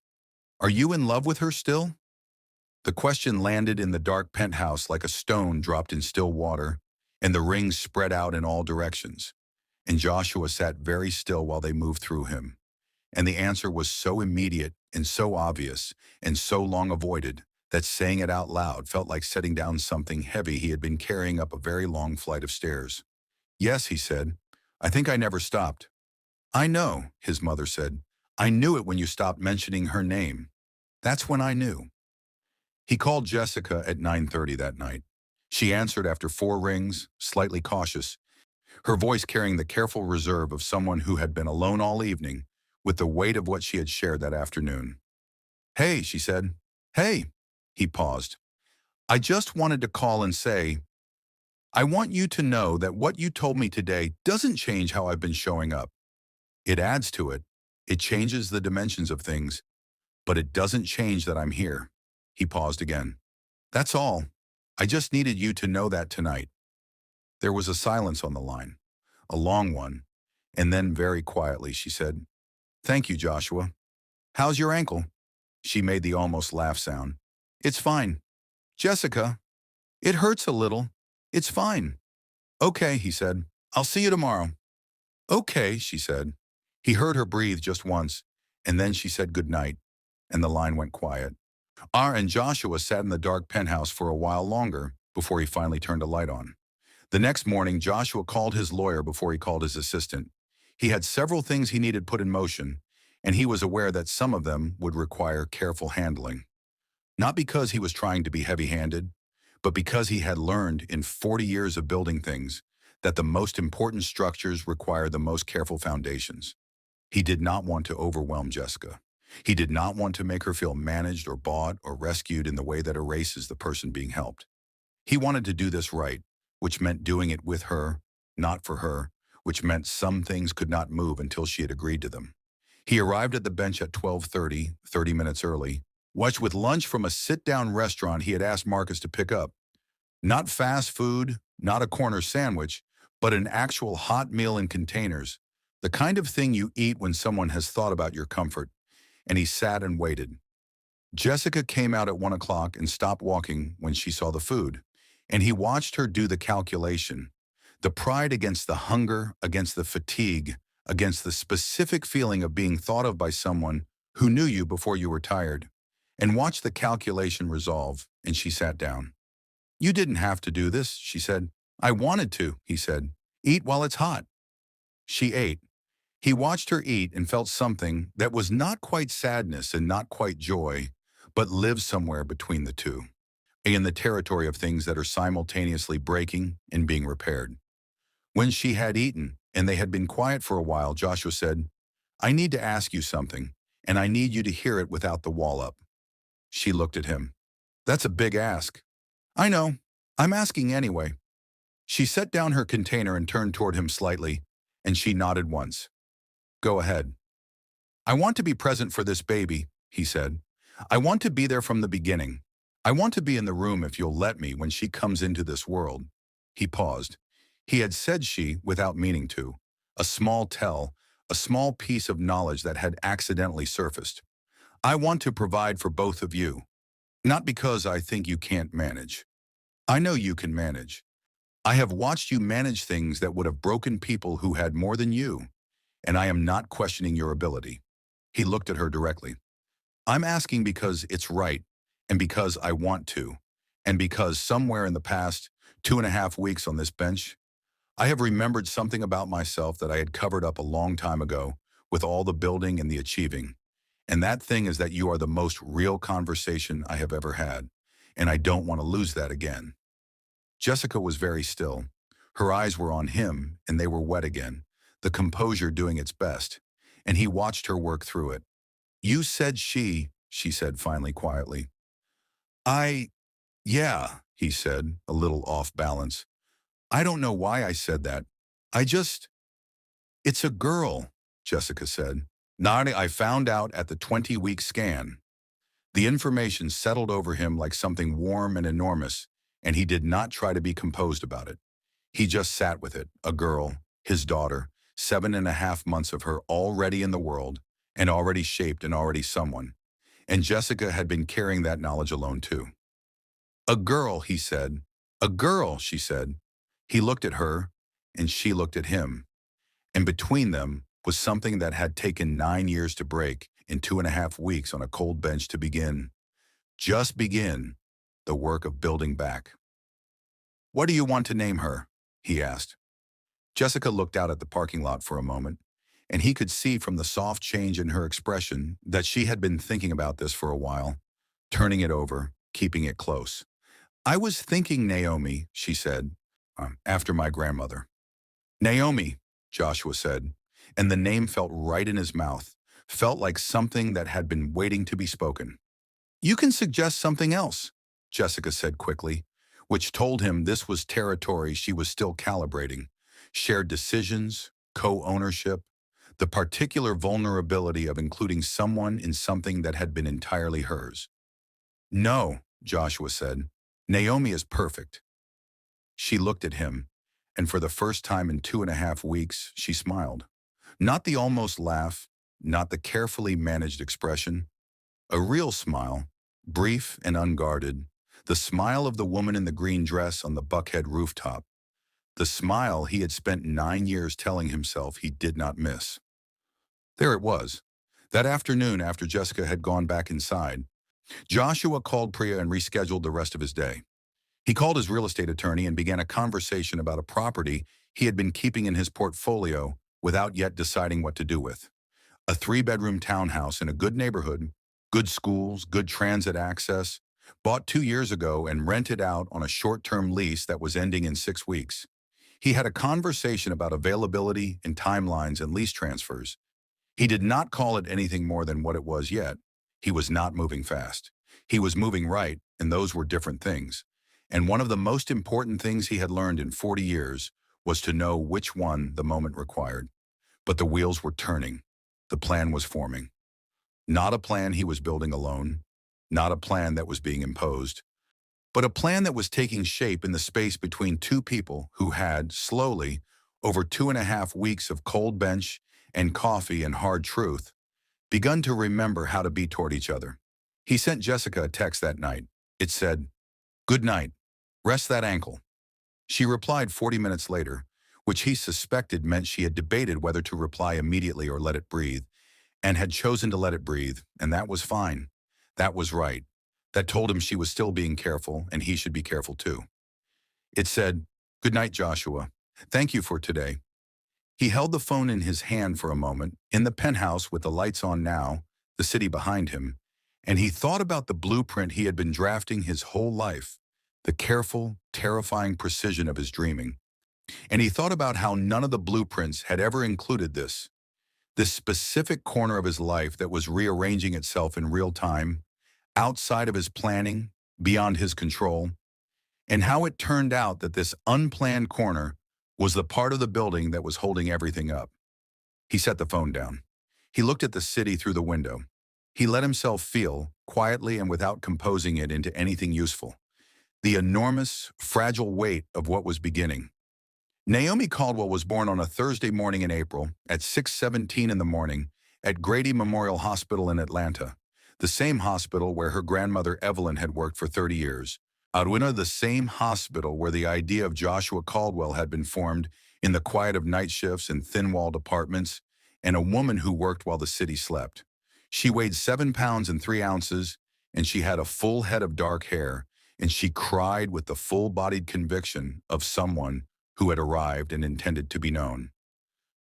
are you in love with her still? The question landed in the dark penthouse like a stone dropped in still water, and the rings spread out in all directions. And Joshua sat very still while they moved through him. And the answer was so immediate and so obvious and so long avoided that saying it out loud felt like setting down something heavy he had been carrying up a very long flight of stairs. Yes, he said. I think I never stopped. I know, his mother said. I knew it when you stopped mentioning her name. That's when I knew. He called Jessica at 9:30 that night. She answered after 4 rings, slightly cautious, her voice carrying the careful reserve of someone who had been alone all evening with the weight of what she had shared that afternoon. Hey, she said. Hey. He paused. I just wanted to call and say, I want you to know that what you told me today doesn't change how I've been showing up. It adds to it. It changes the dimensions of things, but it doesn't change that I'm here. He paused again. That's all. I just needed you to know that tonight. There was a silence on the line, a long one, and then very quietly she said, Thank you, Joshua. How's your ankle? She made the almost laugh sound. It's fine. Jessica, it hurts a little. It's fine. Okay, he said. I'll see you tomorrow. Okay, she said. He heard her breathe just once, and then she said goodnight, and the line went quiet. And Joshua sat in the dark penthouse for a while longer before he finally turned a light on. The next morning, Joshua called his lawyer before he called his assistant. He had several things he needed put in motion, and he was aware that some of them would require careful handling. Not because he was trying to be heavy-handed, but because he had learned in 40 years of building things that the most important structures require the most careful foundations. He did not want to overwhelm Jessica. He did not want to make her feel managed or bought or rescued in the way that erases the person being helped. He wanted to do this right, which meant doing it with her, not for her, which meant some things could not move until she had agreed to them. He arrived at the bench at 12:30, 30 minutes early, watched with lunch from a sit-down restaurant he had asked Marcus to pick up. Not fast food, not a corner sandwich, but an actual hot meal in containers, the kind of thing you eat when someone has thought about your comfort. And he sat and waited. Jessica came out at 1 o'clock and stopped walking when she saw the food. And he watched her do the calculation, the pride against the hunger, against the fatigue, against the specific feeling of being thought of by someone who knew you before you were tired, and watched the calculation resolve, and she sat down. You didn't have to do this, she said. I wanted to, he said. Eat while it's hot. She ate. He watched her eat and felt something that was not quite sadness and not quite joy, but lived somewhere between the two, in the territory of things that are simultaneously breaking and being repaired. When she had eaten, and they had been quiet for a while, Joshua said, I need to ask you something, and I need you to hear it without the wall up. She looked at him. That's a big ask. I know. I'm asking anyway. She set down her container and turned toward him slightly, and she nodded once. Go ahead. I want to be present for this baby, he said. I want to be there from the beginning. I want to be in the room if you'll let me when she comes into this world. He paused. He had said she without meaning to. A small tell, a small piece of knowledge that had accidentally surfaced. I want to provide for both of you. Not because I think you can't manage. I know you can manage. I have watched you manage things that would have broken people who had more than you, and I am not questioning your ability. He looked at her directly. I'm asking because it's right, and because I want to, and because somewhere in the past 2.5 weeks on this bench, I have remembered something about myself that I had covered up a long time ago with all the building and the achieving. And that thing is that you are the most real conversation I have ever had, and I don't want to lose that again. Jessica was very still. Her eyes were on him, and they were wet again, the composure doing its best, and he watched her work through it. You said she said finally quietly. I, yeah, he said, a little off balance. I don't know why I said that. I just, it's a girl, Jessica said. Nodding, I found out at the 20-week scan. The information settled over him like something warm and enormous, and he did not try to be composed about it. He just sat with it, a girl, his daughter, 7.5 months of her already in the world, and already shaped and already someone. And Jessica had been carrying that knowledge alone too. A girl, he said. A girl, she said. He looked at her, and she looked at him. And between them was something that had taken 9 years to break in 2.5 weeks on a cold bench to begin. Just begin the work of building back. What do you want to name her? He asked. Jessica looked out at the parking lot for a moment, and he could see from the soft change in her expression that she had been thinking about this for a while, turning it over, keeping it close. I was thinking Naomi, she said, after my grandmother. Naomi, Joshua said, and the name felt right in his mouth, felt like something that had been waiting to be spoken. You can suggest something else, Jessica said quickly, which told him this was territory she was still calibrating. Shared decisions, co-ownership, the particular vulnerability of including someone in something that had been entirely hers. No, Joshua said. Naomi is perfect. She looked at him, and for the first time in 2.5 weeks, she smiled. Not the almost laugh, not the carefully managed expression. A real smile, brief and unguarded. The smile of the woman in the green dress on the Buckhead rooftop. The smile he had spent 9 years telling himself he did not miss. There it was. That afternoon after Jessica had gone back inside, Joshua called Priya and rescheduled the rest of his day. He called his real estate attorney and began a conversation about a property he had been keeping in his portfolio without yet deciding what to do with. A 3-bedroom townhouse in a good neighborhood, good schools, good transit access, bought 2 years ago and rented out on a short-term lease that was ending in 6 weeks. He had a conversation about availability and timelines and lease transfers. He did not call it anything more than what it was yet. He was not moving fast. He was moving right, and those were different things. And one of the most important things he had learned in 40 years was to know which one the moment required. But the wheels were turning. The plan was forming. Not a plan he was building alone, not a plan that was being imposed, but a plan that was taking shape in the space between two people who had, slowly, over 2.5 weeks of cold bench and coffee and hard truth, begun to remember how to be toward each other. He sent Jessica a text that night. It said, "Good night. Rest that ankle." She replied 40 minutes later, which he suspected meant she had debated whether to reply immediately or let it breathe, and had chosen to let it breathe, and that was fine. That was right. That told him she was still being careful, and he should be careful too. It said, "Good night, Joshua. Thank you for today." He held the phone in his hand for a moment, in the penthouse with the lights on now, the city behind him, and he thought about the blueprint he had been drafting his whole life, the careful, terrifying precision of his dreaming. And he thought about how none of the blueprints had ever included this specific corner of his life that was rearranging itself in real time, outside of his planning, beyond his control, and how it turned out that this unplanned corner was the part of the building that was holding everything up. He set the phone down. He looked at the city through the window. He let himself feel, quietly and without composing it into anything useful, the enormous, fragile weight of what was beginning. Naomi Caldwell was born on a Thursday morning in April at 6:17 in the morning at Grady Memorial Hospital in Atlanta, the same hospital where her grandmother Evelyn had worked for 30 years. Arwina, the same hospital where the idea of Joshua Caldwell had been formed in the quiet of night shifts and thin-walled apartments, and a woman who worked while the city slept. She weighed 7 pounds and 3 ounces, and she had a full head of dark hair, and she cried with the full-bodied conviction of someone who had arrived and intended to be known.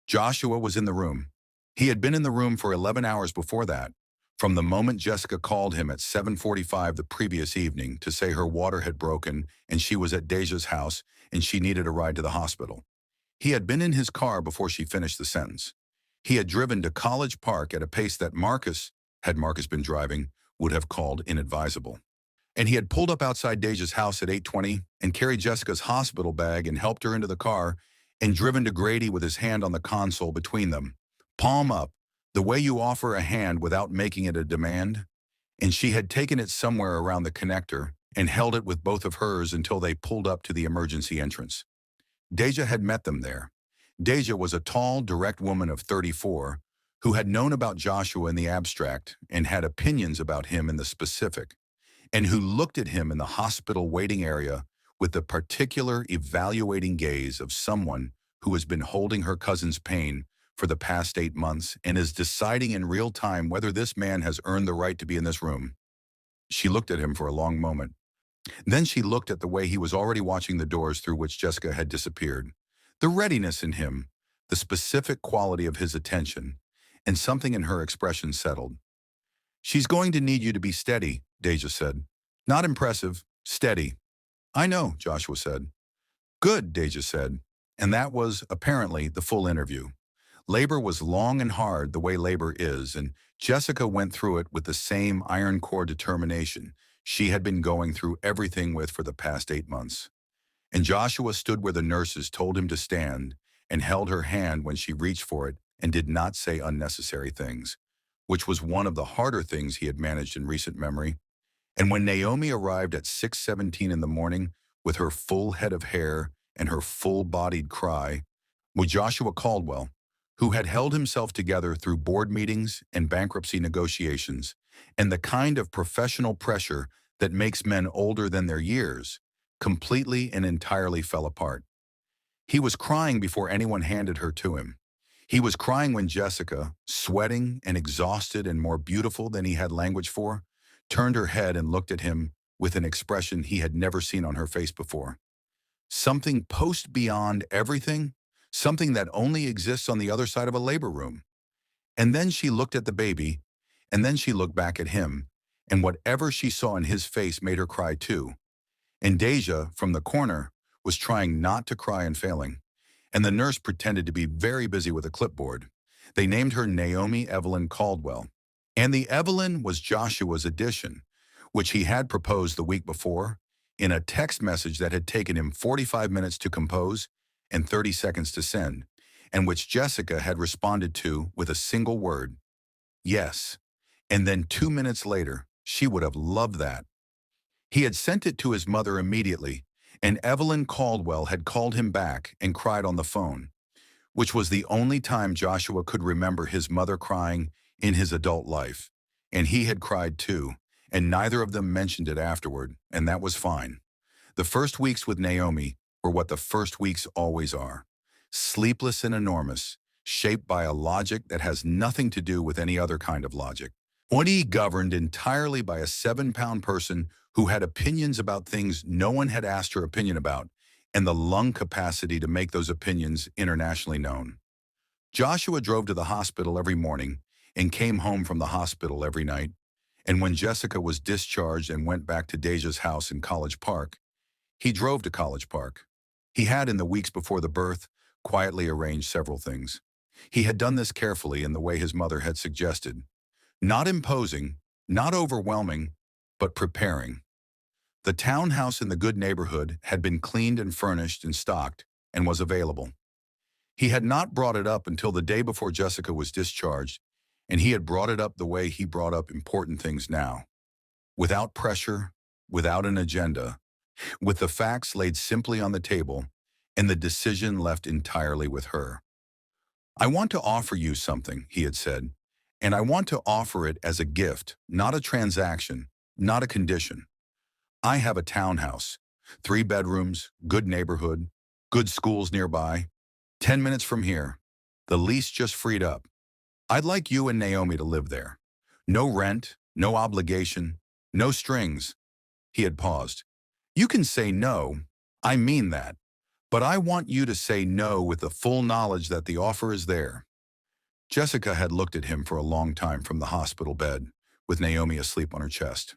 Joshua was in the room. He had been in the room for 11 hours before that, from the moment Jessica called him at 7:45 the previous evening to say her water had broken and she was at Deja's house and she needed a ride to the hospital. He had been in his car before she finished the sentence. He had driven to College Park at a pace that Marcus, had Marcus been driving, would have called inadvisable. And he had pulled up outside Deja's house at 8:20 and carried Jessica's hospital bag and helped her into the car and driven to Grady with his hand on the console between them, palm up, the way you offer a hand without making it a demand. And she had taken it somewhere around the connector and held it with both of hers until they pulled up to the emergency entrance. Deja had met them there. Deja was a tall, direct woman of 34 who had known about Joshua in the abstract and had opinions about him in the specific, and who looked at him in the hospital waiting area with the particular evaluating gaze of someone who has been holding her cousin's pain for the past 8 months and is deciding in real time whether this man has earned the right to be in this room. She looked at him for a long moment. Then she looked at the way he was already watching the doors through which Jessica had disappeared. The readiness in him, the specific quality of his attention, and something in her expression settled. "She's going to need you to be steady," Deja said. "Not impressive, steady." "I know," Joshua said. "Good," Deja said. And that was, apparently, the full interview. Labor was long and hard the way labor is, and Jessica went through it with the same iron core determination she had been going through everything with for the past 8 months. And Joshua stood where the nurses told him to stand and held her hand when she reached for it and did not say unnecessary things, which was one of the harder things he had managed in recent memory. And when Naomi arrived at 6:17 in the morning with her full head of hair and her full-bodied cry, with Joshua Caldwell, who had held himself together through board meetings and bankruptcy negotiations, and the kind of professional pressure that makes men older than their years, completely and entirely fell apart. He was crying before anyone handed her to him. He was crying when Jessica, sweating and exhausted and more beautiful than he had language for, turned her head and looked at him with an expression he had never seen on her face before. Something post beyond everything, something that only exists on the other side of a labor room. And then she looked at the baby, and then she looked back at him, and whatever she saw in his face made her cry too. And Deja, from the corner, was trying not to cry and failing, and the nurse pretended to be very busy with a clipboard. They named her Naomi Evelyn Caldwell, and the Evelyn was Joshua's addition, which he had proposed the week before, in a text message that had taken him 45 minutes to compose and 30 seconds to send, and which Jessica had responded to with a single word, "Yes." And then 2 minutes later, she would have loved that. He had sent it to his mother immediately, and Evelyn Caldwell had called him back and cried on the phone, which was the only time Joshua could remember his mother crying in his adult life. And he had cried too, and neither of them mentioned it afterward, and that was fine. The first weeks with Naomi were what the first weeks always are. Sleepless and enormous, shaped by a logic that has nothing to do with any other kind of logic. Oni governed entirely by a 7-pound person who had opinions about things no one had asked her opinion about, and the lung capacity to make those opinions internationally known. Joshua drove to the hospital every morning and came home from the hospital every night, and when Jessica was discharged and went back to Deja's house in College Park, he drove to College Park. He had, in the weeks before the birth, quietly arranged several things. He had done this carefully in the way his mother had suggested. Not imposing, not overwhelming, but preparing. The townhouse in the good neighborhood had been cleaned and furnished and stocked and was available. He had not brought it up until the day before Jessica was discharged, and he had brought it up the way he brought up important things now, without pressure, without an agenda, with the facts laid simply on the table and the decision left entirely with her. I want to offer you something, he had said, and I want to offer it as a gift, not a transaction, not a condition. I have a townhouse, 3 bedrooms, good neighborhood, good schools nearby, 10 minutes from here. The lease just freed up. I'd like you and Naomi to live there. No rent, no obligation, no strings. He had paused. You can say no. I mean that. But I want you to say no with the full knowledge that the offer is there. Jessica had looked at him for a long time from the hospital bed, with Naomi asleep on her chest.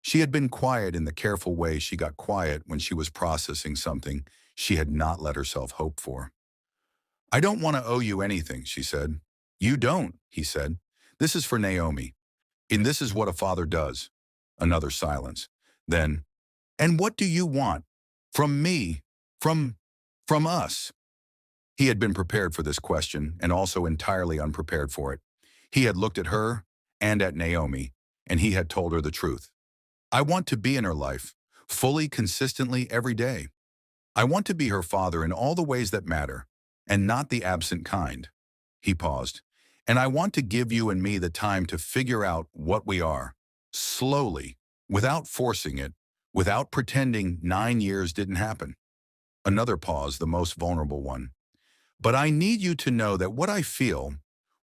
She had been quiet in the careful way she got quiet when she was processing something she had not let herself hope for. I don't want to owe you anything, she said. You don't, he said. This is for Naomi. And this is what a father does. Another silence. Then, and what do you want? From me? From us? He had been prepared for this question and also entirely unprepared for it. He had looked at her and at Naomi, and he had told her the truth. I want to be in her life, fully, consistently, every day. I want to be her father in all the ways that matter, and not the absent kind. He paused. And I want to give you and me the time to figure out what we are, slowly, without forcing it, without pretending 9 years didn't happen. Another pause, the most vulnerable one. But I need you to know that what I feel,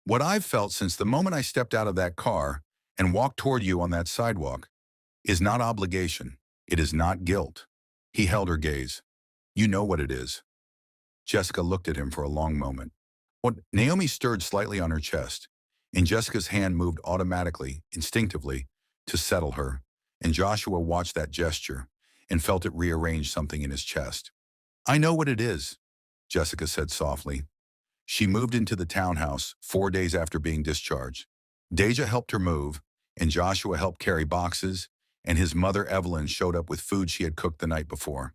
what I've felt since the moment I stepped out of that car and walked toward you on that sidewalk, is not obligation. It is not guilt. He held her gaze. You know what it is. Jessica looked at him for a long moment. Naomi stirred slightly on her chest, and Jessica's hand moved automatically, instinctively, to settle her, and Joshua watched that gesture and felt it rearrange something in his chest. I know what it is, Jessica said softly. She moved into the townhouse 4 days after being discharged. Deja helped her move, and Joshua helped carry boxes, and his mother Evelyn showed up with food she had cooked the night before.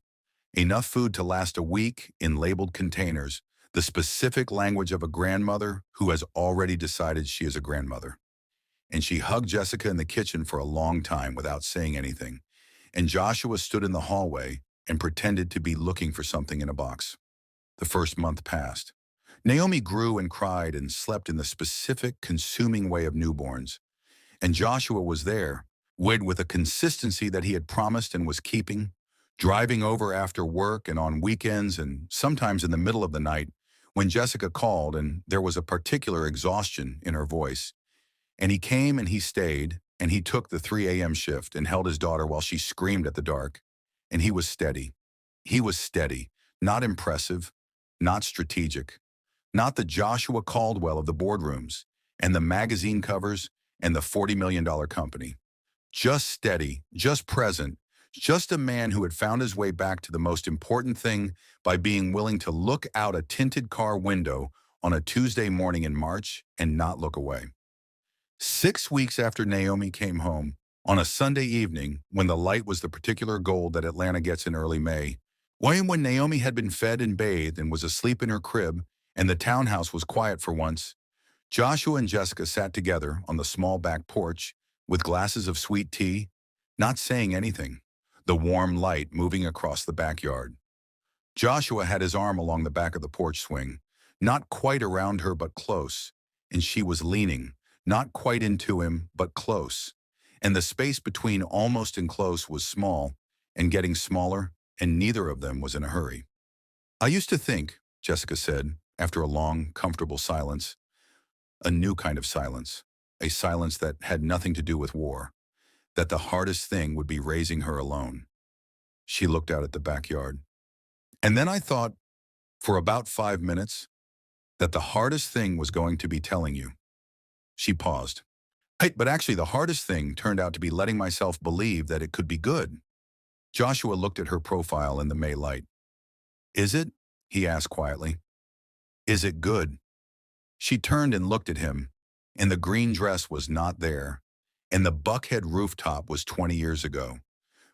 Enough food to last a week in labeled containers, the specific language of a grandmother who has already decided she is a grandmother. And she hugged Jessica in the kitchen for a long time without saying anything, and Joshua stood in the hallway and pretended to be looking for something in a box. The first month passed. Naomi grew and cried and slept in the specific, consuming way of newborns. And Joshua was there, with a consistency that he had promised and was keeping, driving over after work and on weekends and sometimes in the middle of the night when Jessica called and there was a particular exhaustion in her voice. And he came and he stayed, and he took the 3 a.m. shift and held his daughter while she screamed at the dark. And he was steady. He was steady, not impressive, not strategic, not the Joshua Caldwell of the boardrooms and the magazine covers and the $40 million company. Just steady, just present, just a man who had found his way back to the most important thing by being willing to look out a tinted car window on a Tuesday morning in March and not look away. 6 weeks after Naomi came home, on a Sunday evening when the light was the particular gold that Atlanta gets in early May, when Naomi had been fed and bathed and was asleep in her crib and the townhouse was quiet for once, Joshua and Jessica sat together on the small back porch with glasses of sweet tea, not saying anything, the warm light moving across the backyard. Joshua had his arm along the back of the porch swing, not quite around her but close, and she was leaning, not quite into him but close, and the space between almost and close was small and getting smaller, and neither of them was in a hurry. I used to think, Jessica said, after a long, comfortable silence, a new kind of silence, a silence that had nothing to do with war, that the hardest thing would be raising her alone. She looked out at the backyard. And then I thought, for about 5 minutes, that the hardest thing was going to be telling you. She paused. But actually the hardest thing turned out to be letting myself believe that it could be good. Joshua looked at her profile in the May light. Is it? He asked quietly. Is it good? She turned and looked at him, and the green dress was not there, and the Buckhead rooftop was 20 years ago.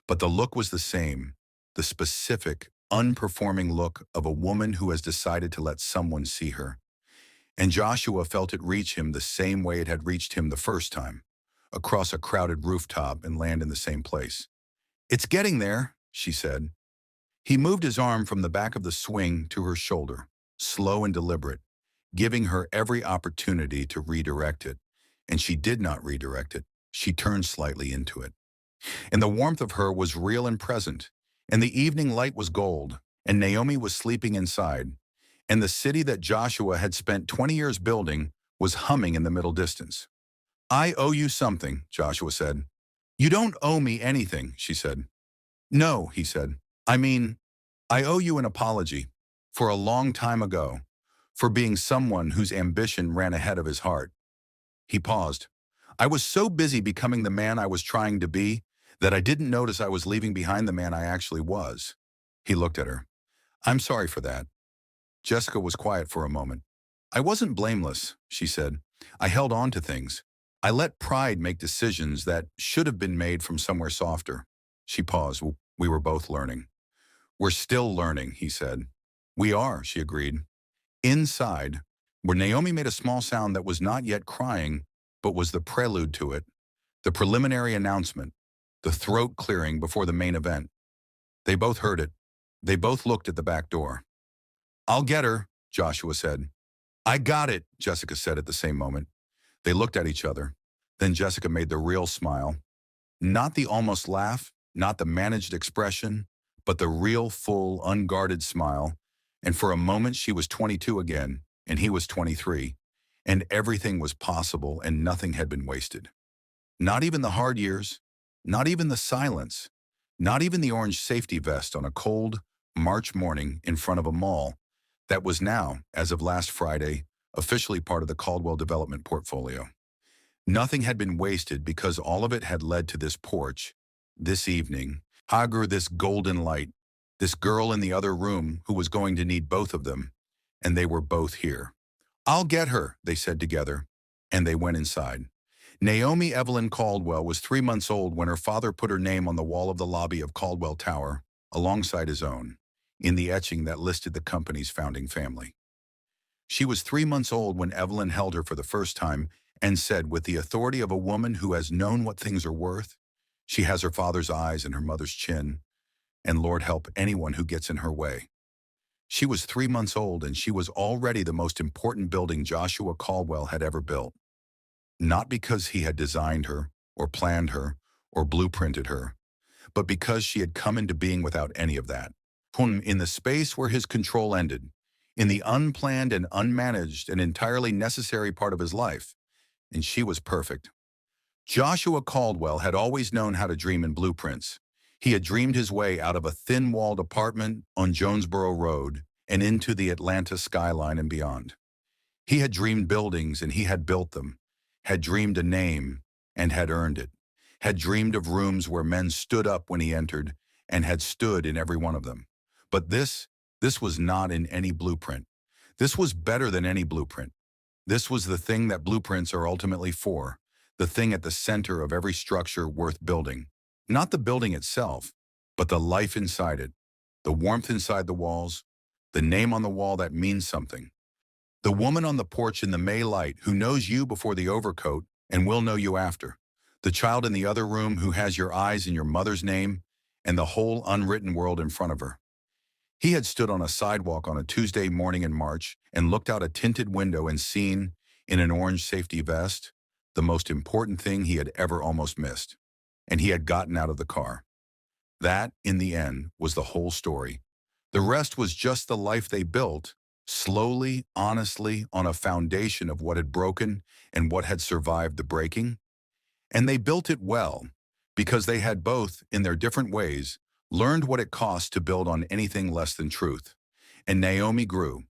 But the look was the same, the specific, unperforming look of a woman who has decided to let someone see her. And Joshua felt it reach him the same way it had reached him the first time, across a crowded rooftop and land in the same place. "It's getting there," she said. He moved his arm from the back of the swing to her shoulder, slow and deliberate, giving her every opportunity to redirect it. And she did not redirect it. She turned slightly into it. And the warmth of her was real and present, and the evening light was gold, and Naomi was sleeping inside, and the city that Joshua had spent 20 years building was humming in the middle distance. "I owe you something," Joshua said. "You don't owe me anything," she said. "No," he said. "I mean, I owe you an apology for a long time ago, for being someone whose ambition ran ahead of his heart." He paused. "I was so busy becoming the man I was trying to be that I didn't notice I was leaving behind the man I actually was." He looked at her. "I'm sorry for that." Jessica was quiet for a moment. "I wasn't blameless," she said. "I held on to things. I let pride make decisions that should have been made from somewhere softer." She paused. "We were both learning." "We're still learning," he said. "We are," she agreed. Inside, where Naomi made a small sound that was not yet crying, but was the prelude to it, the preliminary announcement, the throat clearing before the main event. They both heard it. They both looked at the back door. "I'll get her," Joshua said. "I got it," Jessica said at the same moment. They looked at each other. Then Jessica made the real smile. Not the almost laugh, not the managed expression, but the real, full, unguarded smile. And for a moment she was 22 again, and he was 23, and everything was possible and nothing had been wasted. Not even the hard years, not even the silence, not even the orange safety vest on a cold March morning in front of a mall that was now, as of last Friday, officially part of the Caldwell development portfolio. Nothing had been wasted because all of it had led to this porch, this evening, Hagar, this golden light, this girl in the other room who was going to need both of them, and they were both here. "I'll get her," they said together, and they went inside. Naomi Evelyn Caldwell was 3 months old when her father put her name on the wall of the lobby of Caldwell Tower, alongside his own, in the etching that listed the company's founding family. She was 3 months old when Evelyn held her for the first time and said, with the authority of a woman who has known what things are worth, "She has her father's eyes and her mother's chin, and Lord help anyone who gets in her way." She was 3 months old, and she was already the most important building Joshua Caldwell had ever built. Not because he had designed her, or planned her, or blueprinted her, but because she had come into being without any of that. In the space where his control ended, in the unplanned and unmanaged and entirely necessary part of his life, and she was perfect. Joshua Caldwell had always known how to dream in blueprints. He had dreamed his way out of a thin-walled apartment on Jonesboro Road and into the Atlanta skyline and beyond. He had dreamed buildings and he had built them, had dreamed a name and had earned it, had dreamed of rooms where men stood up when he entered and had stood in every one of them. But this was not in any blueprint. This was better than any blueprint. This was the thing that blueprints are ultimately for, the thing at the center of every structure worth building. Not the building itself, but the life inside it, the warmth inside the walls, the name on the wall that means something. The woman on the porch in the May light who knows you before the overcoat and will know you after. The child in the other room who has your eyes and your mother's name and the whole unwritten world in front of her. He had stood on a sidewalk on a Tuesday morning in March and looked out a tinted window and seen, in an orange safety vest, the most important thing he had ever almost missed. And he had gotten out of the car. That, in the end, was the whole story. The rest was just the life they built, slowly, honestly, on a foundation of what had broken and what had survived the breaking. And they built it well, because they had both, in their different ways, learned what it cost to build on anything less than truth. And Naomi grew,